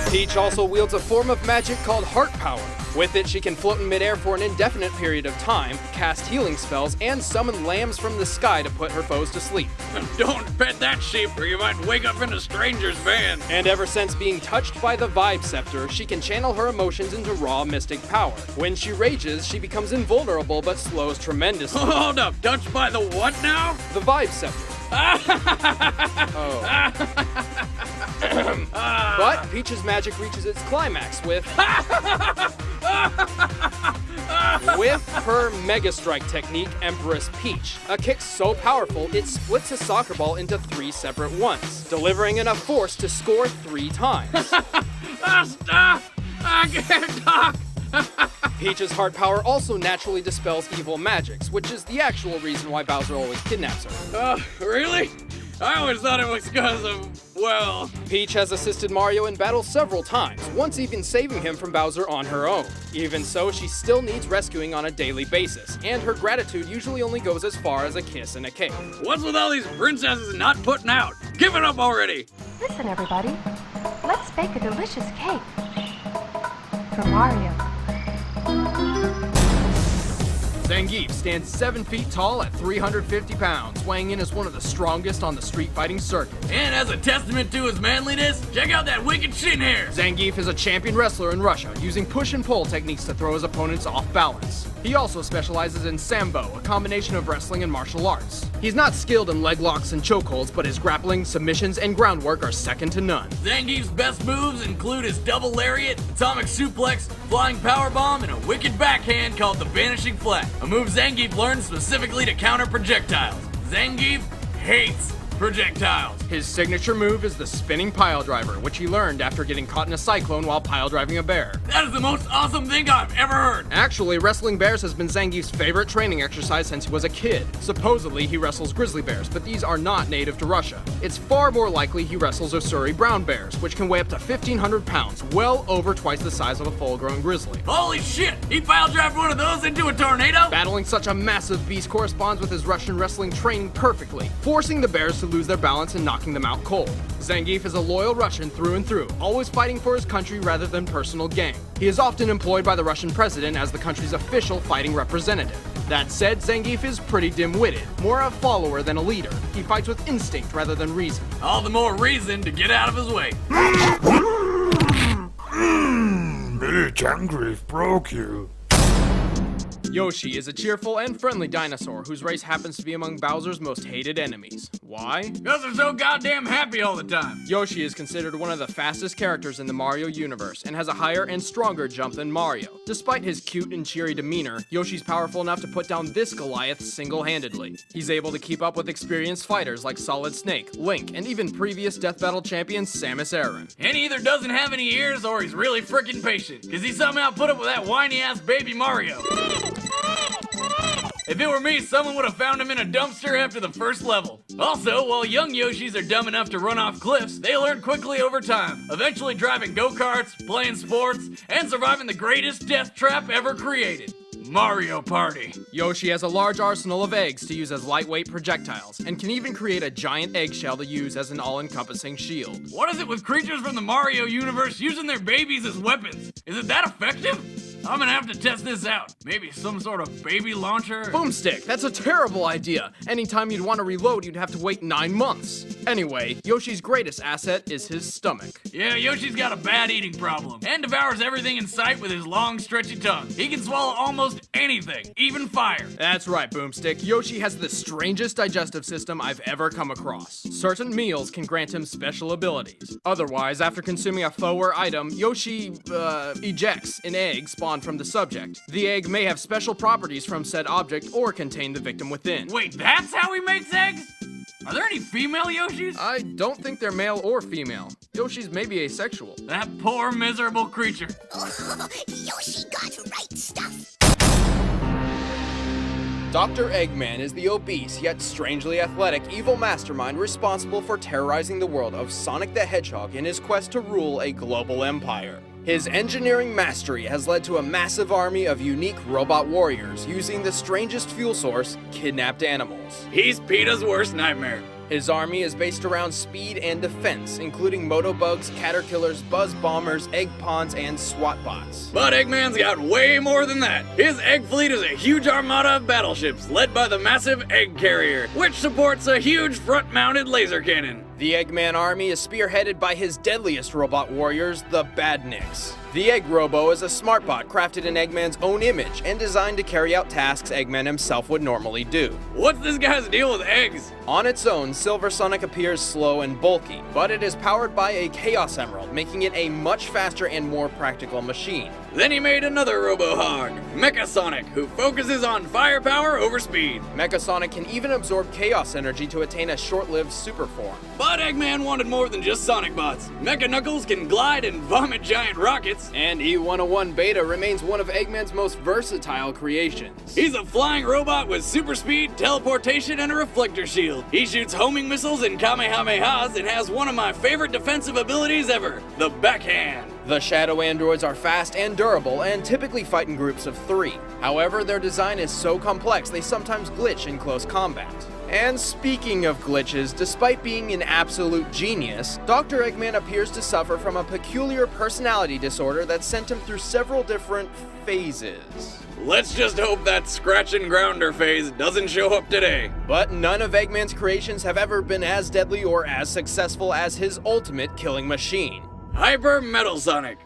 Speaker 1: Peach also wields a form of magic called Heart Power. With it, she can float in midair for an indefinite period of time, cast healing spells, and summon lambs from the sky to put her foes to sleep.
Speaker 2: Don't pet that sheep or you might wake up in a stranger's van.
Speaker 1: And ever since being touched by the Vibe Scepter, she can channel her emotions into raw mystic power. When she rages, she becomes invulnerable but slows tremendously.
Speaker 2: Hold up, touched by the what now?
Speaker 1: The Vibe Scepter. But Peach's magic reaches its climax with her Mega Strike technique, Empress Peach. A kick so powerful, it splits a soccer ball into 3 separate ones, delivering enough force to score 3 times.
Speaker 2: Stop! I can't talk!
Speaker 1: Peach's heart power also naturally dispels evil magics, which is the actual reason why Bowser always kidnaps her.
Speaker 2: Really? I always thought it was because of, well...
Speaker 1: Peach has assisted Mario in battle several times, once even saving him from Bowser on her own. Even so, she still needs rescuing on a daily basis, and her gratitude usually only goes as far as a kiss and a cake.
Speaker 2: What's with all these princesses not putting out? Give it up already!
Speaker 15: Listen, everybody. Let's bake a delicious cake for Mario.
Speaker 1: Zangief stands 7 feet tall at 350 pounds, weighing in as one of the strongest on the street fighting circuit.
Speaker 2: And as a testament to his manliness, check out that wicked shin hair!
Speaker 1: Zangief is a champion wrestler in Russia, using push and pull techniques to throw his opponents off balance. He also specializes in Sambo, a combination of wrestling and martial arts. He's not skilled in leg locks and chokeholds, but his grappling, submissions, and groundwork are second to none.
Speaker 2: Zangief's best moves include his double lariat, atomic suplex, flying powerbomb, and a wicked backhand called the Vanishing Flash. a move Zangief learned specifically to counter projectiles. Zangief hates projectiles.
Speaker 1: His signature move is the spinning pile driver, which he learned after getting caught in a cyclone while pile driving a bear.
Speaker 2: That is the most awesome thing I've ever heard.
Speaker 1: Actually, wrestling bears has been Zangief's favorite training exercise since he was a kid. Supposedly, he wrestles grizzly bears, but these are not native to Russia. It's far more likely he wrestles Ussuri brown bears, which can weigh up to 1,500 pounds, well over twice the size of a full-grown grizzly.
Speaker 2: Holy shit! He pile drove one of those into a tornado?
Speaker 1: Battling such a massive beast corresponds with his Russian wrestling training perfectly, forcing the bears to lose their balance and knocking them out cold. Zangief is a loyal Russian through and through, always fighting for his country rather than personal gain. He is often employed by the Russian president as the country's official fighting representative. That said, Zangief is pretty dim-witted, more a follower than a leader. He fights with instinct rather than reason.
Speaker 2: All the more reason to get out of his way.
Speaker 3: Zangief broke you.
Speaker 1: Yoshi is a cheerful and friendly dinosaur whose race happens to be among Bowser's most hated enemies. Why?
Speaker 2: Because they're so goddamn happy all the time.
Speaker 1: Yoshi is considered one of the fastest characters in the Mario universe and has a higher and stronger jump than Mario. Despite his cute and cheery demeanor, Yoshi's powerful enough to put down this Goliath single-handedly. He's able to keep up with experienced fighters like Solid Snake, Link, and even previous Death Battle champion Samus Aran.
Speaker 2: And he either doesn't have any ears or he's really freaking patient, because he somehow put up with that whiny-ass baby Mario. If it were me, someone would have found him in a dumpster after the first level. Also, while young Yoshis are dumb enough to run off cliffs, they learn quickly over time, eventually driving go-karts, playing sports, and surviving the greatest death trap ever created. Mario Party.
Speaker 1: Yoshi has a large arsenal of eggs to use as lightweight projectiles, and can even create a giant eggshell to use as an all-encompassing shield.
Speaker 2: What is it with creatures from the Mario universe using their babies as weapons? Is it that effective? I'm gonna have to test this out. Maybe some sort of baby launcher?
Speaker 1: Boomstick, that's a terrible idea. Anytime you'd want to reload, you'd have to wait 9 months. Anyway, Yoshi's greatest asset is his stomach.
Speaker 2: Yeah, Yoshi's got a bad eating problem, and devours everything in sight with his long, stretchy tongue. He can swallow almost anything, even fire.
Speaker 1: That's right, Boomstick. Yoshi has the strangest digestive system I've ever come across. Certain meals can grant him special abilities. Otherwise, after consuming a foe or item, Yoshi, ejects an egg spawned from the subject. The egg may have special properties from said object or contain the victim within.
Speaker 2: Wait, that's how he makes eggs? Are there any female Yoshis?
Speaker 1: I don't think they're male or female. Yoshi's maybe asexual.
Speaker 2: That poor, miserable creature.
Speaker 4: Oh, Yoshi got right stuff.
Speaker 1: Dr. Eggman is the obese yet strangely athletic evil mastermind responsible for terrorizing the world of Sonic the Hedgehog in his quest to rule a global empire. His engineering mastery has led to a massive army of unique robot warriors using the strangest fuel source, kidnapped animals.
Speaker 2: He's PETA's worst nightmare.
Speaker 1: His army is based around speed and defense, including motobugs, caterpillars, buzz bombers, egg pawns, and SWAT bots.
Speaker 2: But Eggman's got way more than that. His egg fleet is a huge armada of battleships led by the massive Egg Carrier, which supports a huge front-mounted laser cannon.
Speaker 1: The Eggman army is spearheaded by his deadliest robot warriors, the Badniks. The Egg Robo is a smart bot crafted in Eggman's own image and designed to carry out tasks Eggman himself would normally do.
Speaker 2: What's this guy's deal with eggs?
Speaker 1: On its own, Silver Sonic appears slow and bulky, but it is powered by a Chaos Emerald, making it a much faster and more practical machine.
Speaker 2: Then he made another Robo-Hog, Mecha Sonic, who focuses on firepower over speed.
Speaker 1: Mecha Sonic can even absorb Chaos Energy to attain a short-lived super form.
Speaker 2: But Eggman wanted more than just Sonic bots. Mecha Knuckles can glide and vomit giant rockets.
Speaker 1: And E101 Beta remains one of Eggman's most versatile creations.
Speaker 2: He's a flying robot with super speed, teleportation, and a reflector shield. He shoots homing missiles and Kamehamehas and has one of my favorite defensive abilities ever, the backhand.
Speaker 1: The Shadow Androids are fast and durable and typically fight in groups of 3. However, their design is so complex they sometimes glitch in close combat. And speaking of glitches, despite being an absolute genius, Dr. Eggman appears to suffer from a peculiar personality disorder that sent him through several different phases.
Speaker 2: Let's just hope that scratch and grounder phase doesn't show up today.
Speaker 1: But none of Eggman's creations have ever been as deadly or as successful as his ultimate killing machine.
Speaker 2: Hyper Metal Sonic.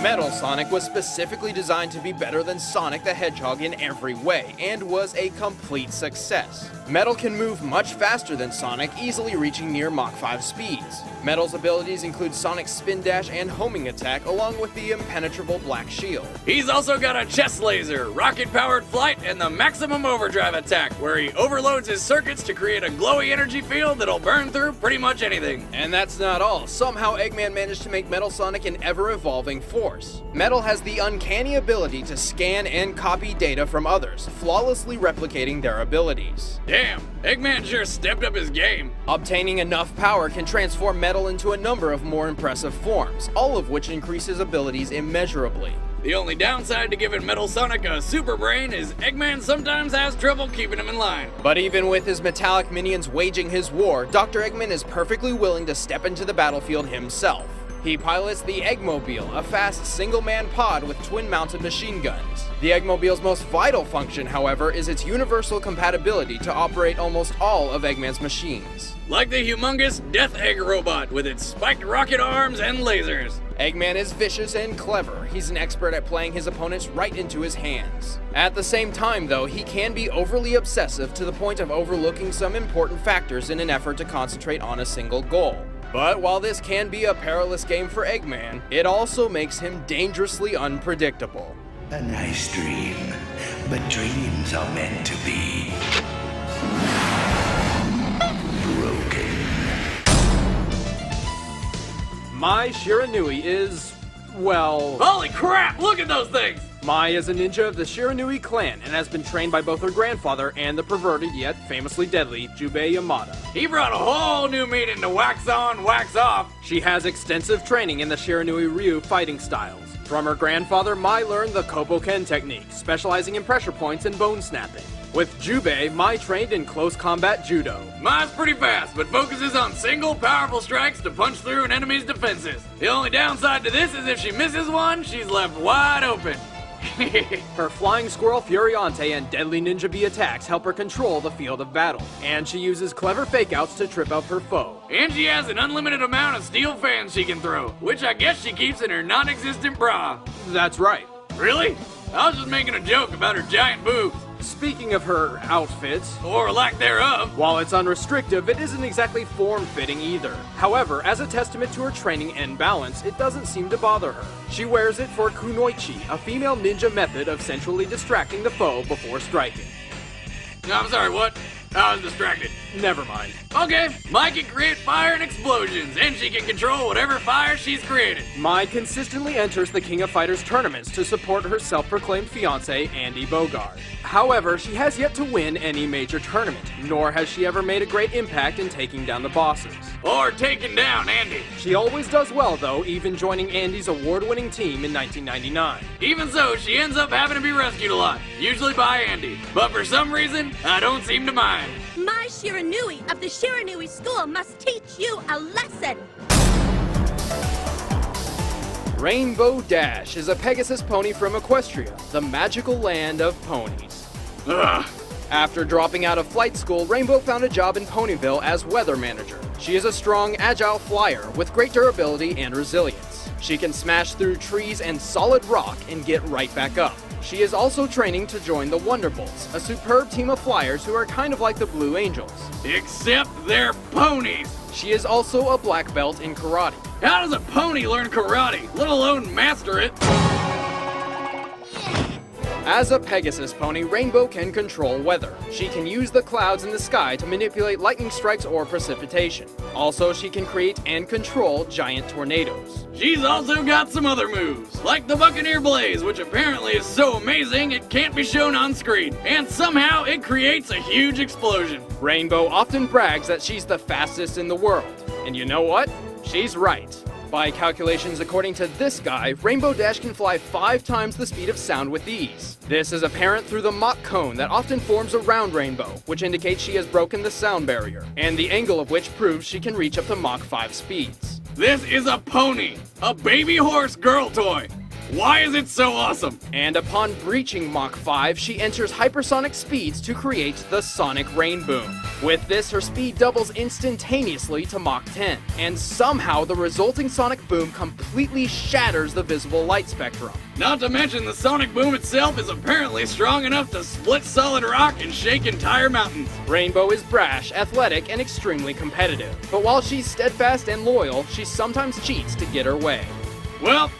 Speaker 1: Metal Sonic was specifically designed to be better than Sonic the Hedgehog in every way, and was a complete success. Metal can move much faster than Sonic, easily reaching near Mach 5 speeds. Metal's abilities include Sonic Spin Dash and Homing Attack, along with the impenetrable Black Shield.
Speaker 2: He's also got a chest laser, rocket-powered flight, and the maximum overdrive attack, where he overloads his circuits to create a glowy energy field that'll burn through pretty much anything.
Speaker 1: And that's not all. Somehow Eggman managed to make Metal Sonic an ever-evolving force. Metal has the uncanny ability to scan and copy data from others, flawlessly replicating their abilities.
Speaker 2: Damn, Eggman sure stepped up his game.
Speaker 1: Obtaining enough power can transform Metal into a number of more impressive forms, all of which increase his abilities immeasurably.
Speaker 2: The only downside to giving Metal Sonic a super brain is Eggman sometimes has trouble keeping him in line.
Speaker 1: But even with his metallic minions waging his war, Dr. Eggman is perfectly willing to step into the battlefield himself. He pilots the Eggmobile, a fast single-man pod with twin-mounted machine guns. The Eggmobile's most vital function, however, is its universal compatibility to operate almost all of Eggman's machines.
Speaker 2: Like the humongous Death Egg robot with its spiked rocket arms and lasers.
Speaker 1: Eggman is vicious and clever. He's an expert at playing his opponents right into his hands. At the same time, though, he can be overly obsessive to the point of overlooking some important factors in an effort to concentrate on a single goal. But while this can be a perilous game for Eggman, it also makes him dangerously unpredictable.
Speaker 3: A nice dream, but dreams are meant to be broken.
Speaker 16: Mai Shiranui is, well...
Speaker 2: Holy crap, look at those things!
Speaker 16: Mai is a ninja of the Shiranui clan and has been trained by both her grandfather and the perverted yet famously deadly Jubei Yamada.
Speaker 2: He brought a whole new meaning to wax on, wax off.
Speaker 16: She has extensive training in the Shiranui Ryu fighting styles. From her grandfather, Mai learned the Koboken technique, specializing in pressure points and bone snapping. With Jubei, Mai trained in close combat judo.
Speaker 2: Mai's pretty fast, but focuses on single, powerful strikes to punch through an enemy's defenses. The only downside to this is if she misses one, she's left wide open.
Speaker 16: Her Flying Squirrel Furiante and Deadly Ninja Bee attacks help her control the field of battle, and she uses clever fake-outs to trip up her foe.
Speaker 2: And she has an unlimited amount of steel fans she can throw, which I guess she keeps in her non-existent bra.
Speaker 16: That's right.
Speaker 2: Really? I was just making a joke about her giant boobs.
Speaker 16: Speaking of her outfits,
Speaker 2: or lack thereof,
Speaker 16: while it's unrestrictive, it isn't exactly form-fitting either. However, as a testament to her training and balance, it doesn't seem to bother her. She wears it for kunoichi, a female ninja method of centrally distracting the foe before striking.
Speaker 2: No, I'm sorry, what? I was distracted.
Speaker 16: Never mind.
Speaker 2: Okay, Mai can create fire and explosions, and she can control whatever fire she's created.
Speaker 16: Mai consistently enters the King of Fighters tournaments to support her self-proclaimed fiancé, Andy Bogard. However, she has yet to win any major tournament, nor has she ever made a great impact in taking down the bosses.
Speaker 2: Or taking down Andy.
Speaker 16: She always does well, though, even joining Andy's award-winning team in 1999.
Speaker 2: Even so, she ends up having to be rescued a lot, usually by Andy. But for some reason, I don't seem to mind.
Speaker 17: Mai Shiranui of the Shiranui School must teach you a lesson.
Speaker 1: Rainbow Dash is a Pegasus pony from Equestria, the magical land of ponies.
Speaker 2: Ugh.
Speaker 1: After dropping out of flight school, Rainbow found a job in Ponyville as weather manager. She is a strong, agile flyer with great durability and resilience. She can smash through trees and solid rock and get right back up. She is also training to join the Wonderbolts, a superb team of flyers who are kind of like the Blue Angels.
Speaker 2: Except they're ponies!
Speaker 1: She is also a black belt in karate.
Speaker 2: How does a pony learn karate, let alone master it?
Speaker 1: As a Pegasus pony, Rainbow can control weather. She can use the clouds in the sky to manipulate lightning strikes or precipitation. Also, she can create and control giant tornadoes.
Speaker 2: She's also got some other moves, like the Buccaneer Blaze, which apparently is so amazing it can't be shown on screen, and somehow it creates a huge explosion.
Speaker 1: Rainbow often brags that she's the fastest in the world. And you know what? She's right. By calculations according to this guy, Rainbow Dash can fly 5 times the speed of sound with ease. This is apparent through the Mach cone that often forms around Rainbow, which indicates she has broken the sound barrier, and the angle of which proves she can reach up to Mach 5 speeds.
Speaker 2: This is a pony, a baby horse girl toy. Why is it so awesome?
Speaker 1: And upon breaching Mach 5, she enters hypersonic speeds to create the Sonic Rain Boom. With this, her speed doubles instantaneously to Mach 10, and somehow the resulting sonic boom completely shatters the visible light spectrum.
Speaker 2: Not to mention the sonic boom itself is apparently strong enough to split solid rock and shake entire mountains.
Speaker 1: Rainbow is brash, athletic, and extremely competitive. But while she's steadfast and loyal, she sometimes cheats to get her way.
Speaker 2: Well,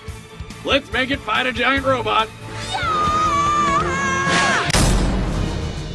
Speaker 2: let's make it fight a giant robot.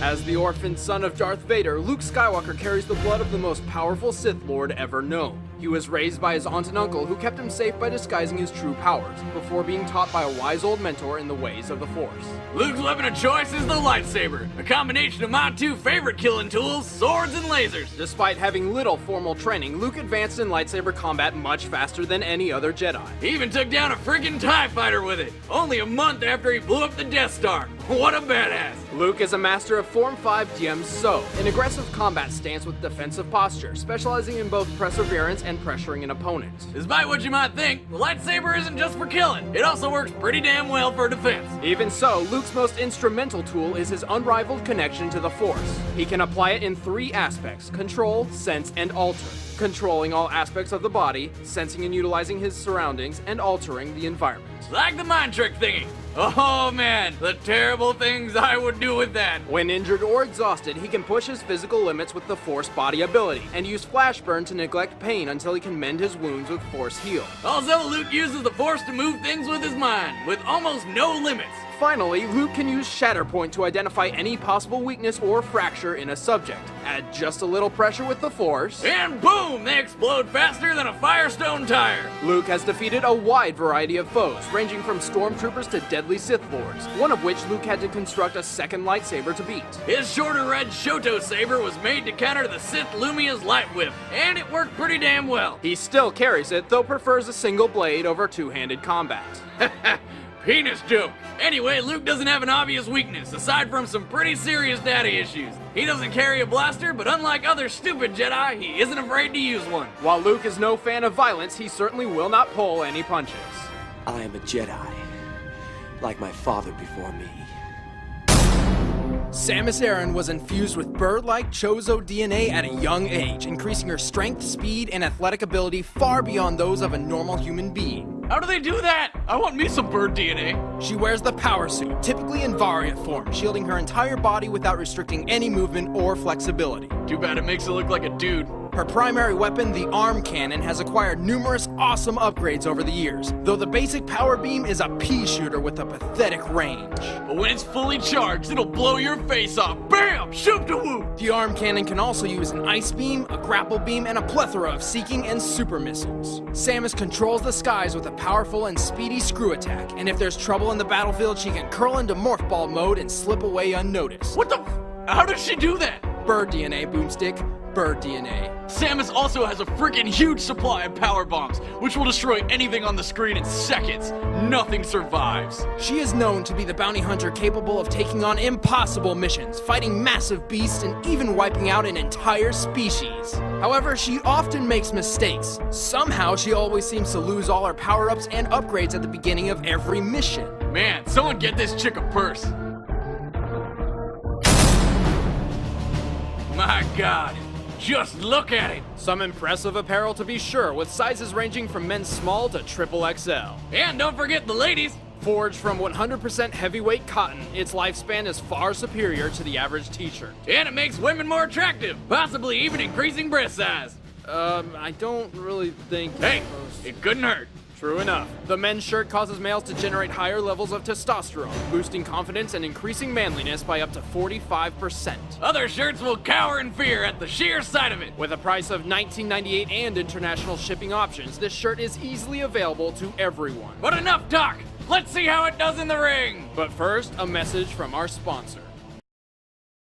Speaker 1: As the orphaned son of Darth Vader, Luke Skywalker carries the blood of the most powerful Sith Lord ever known. He was raised by his aunt and uncle, who kept him safe by disguising his true powers, before being taught by a wise old mentor in the ways of the Force.
Speaker 2: Luke's weapon of choice is the lightsaber, a combination of my two favorite killing tools, swords and lasers.
Speaker 1: Despite having little formal training, Luke advanced in lightsaber combat much faster than any other Jedi.
Speaker 2: He even took down a friggin' TIE fighter with it, only a month after he blew up the Death Star. What a badass!
Speaker 1: Luke is a master of Form 5 DM So, an aggressive combat stance with defensive posture, specializing in both perseverance and pressuring an opponent.
Speaker 2: Despite what you might think, the lightsaber isn't just for killing, it also works pretty damn well for defense.
Speaker 1: Even so, Luke's most instrumental tool is his unrivaled connection to the Force. He can apply it in 3 aspects: control, sense, and alter. Controlling all aspects of the body, sensing and utilizing his surroundings, and altering the environment.
Speaker 2: Like the mind trick thingy. Oh man, the terrible things I would do with that.
Speaker 1: When injured or exhausted, he can push his physical limits with the Force body ability, and use Flash Burn to neglect pain until he can mend his wounds with Force Heal.
Speaker 2: Also, Luke uses the Force to move things with his mind, with almost no limits.
Speaker 1: Finally, Luke can use Shatterpoint to identify any possible weakness or fracture in a subject. Add just a little pressure with the Force,
Speaker 2: and boom! They explode faster than a Firestone tire!
Speaker 1: Luke has defeated a wide variety of foes, ranging from stormtroopers to deadly Sith Lords, one of which Luke had to construct a second lightsaber to beat.
Speaker 2: His shorter red Shoto saber was made to counter the Sith Lumia's light whip, and it worked pretty damn well.
Speaker 1: He still carries it, though prefers a single blade over two-handed combat.
Speaker 2: Penis joke. Anyway, Luke doesn't have an obvious weakness, aside from some pretty serious daddy issues. He doesn't carry a blaster, but unlike other stupid Jedi, he isn't afraid to use one.
Speaker 1: While Luke is no fan of violence, he certainly will not pull any punches.
Speaker 9: I am a Jedi, like my father before me.
Speaker 1: Samus Aran was infused with bird-like Chozo DNA at a young age, increasing her strength, speed, and athletic ability far beyond those of a normal human being.
Speaker 2: How do they do that? I want me some bird DNA.
Speaker 1: She wears the power suit, typically in Varia form, shielding her entire body without restricting any movement or flexibility.
Speaker 2: Too bad it makes it look like a dude.
Speaker 1: Her primary weapon, the arm cannon, has acquired numerous awesome upgrades over the years, though the basic power beam is a pea shooter with a pathetic range.
Speaker 2: But when it's fully charged, it'll blow your face off. Bam! Shoot-to-woo!
Speaker 1: The arm cannon can also use an ice beam, a grapple beam, and a plethora of seeking and super missiles. Samus controls the skies with a powerful and speedy ScrewAttack, and if there's trouble in the battlefield, she can curl into Morph Ball mode and slip away unnoticed.
Speaker 2: What the How does she do that?
Speaker 1: Bird DNA, Boomstick. Bird DNA.
Speaker 2: Samus also has a freaking huge supply of power bombs, which will destroy anything on the screen in seconds. Nothing survives.
Speaker 1: She is known to be the bounty hunter capable of taking on impossible missions, fighting massive beasts, and even wiping out an entire species. However, she often makes mistakes. Somehow, she always seems to lose all her power-ups and upgrades at the beginning of every mission.
Speaker 2: Man, someone get this chick a purse. My God. Just look at it!
Speaker 1: Some impressive apparel to be sure, with sizes ranging from men's small to XXL.
Speaker 2: And don't forget the ladies!
Speaker 1: Forged from 100% heavyweight cotton, its lifespan is far superior to the average t-shirt.
Speaker 2: And it makes women more attractive, possibly even increasing breast size.
Speaker 1: I don't really think...
Speaker 2: Hey, it couldn't hurt.
Speaker 1: True enough. The men's shirt causes males to generate higher levels of testosterone, boosting confidence and increasing manliness by up to 45%.
Speaker 2: Other shirts will cower in fear at the sheer sight of it.
Speaker 1: With a price of $19.98 and international shipping options, this shirt is easily available to everyone.
Speaker 2: But enough talk! Let's see how it does in the ring!
Speaker 1: But first, a message from our sponsor.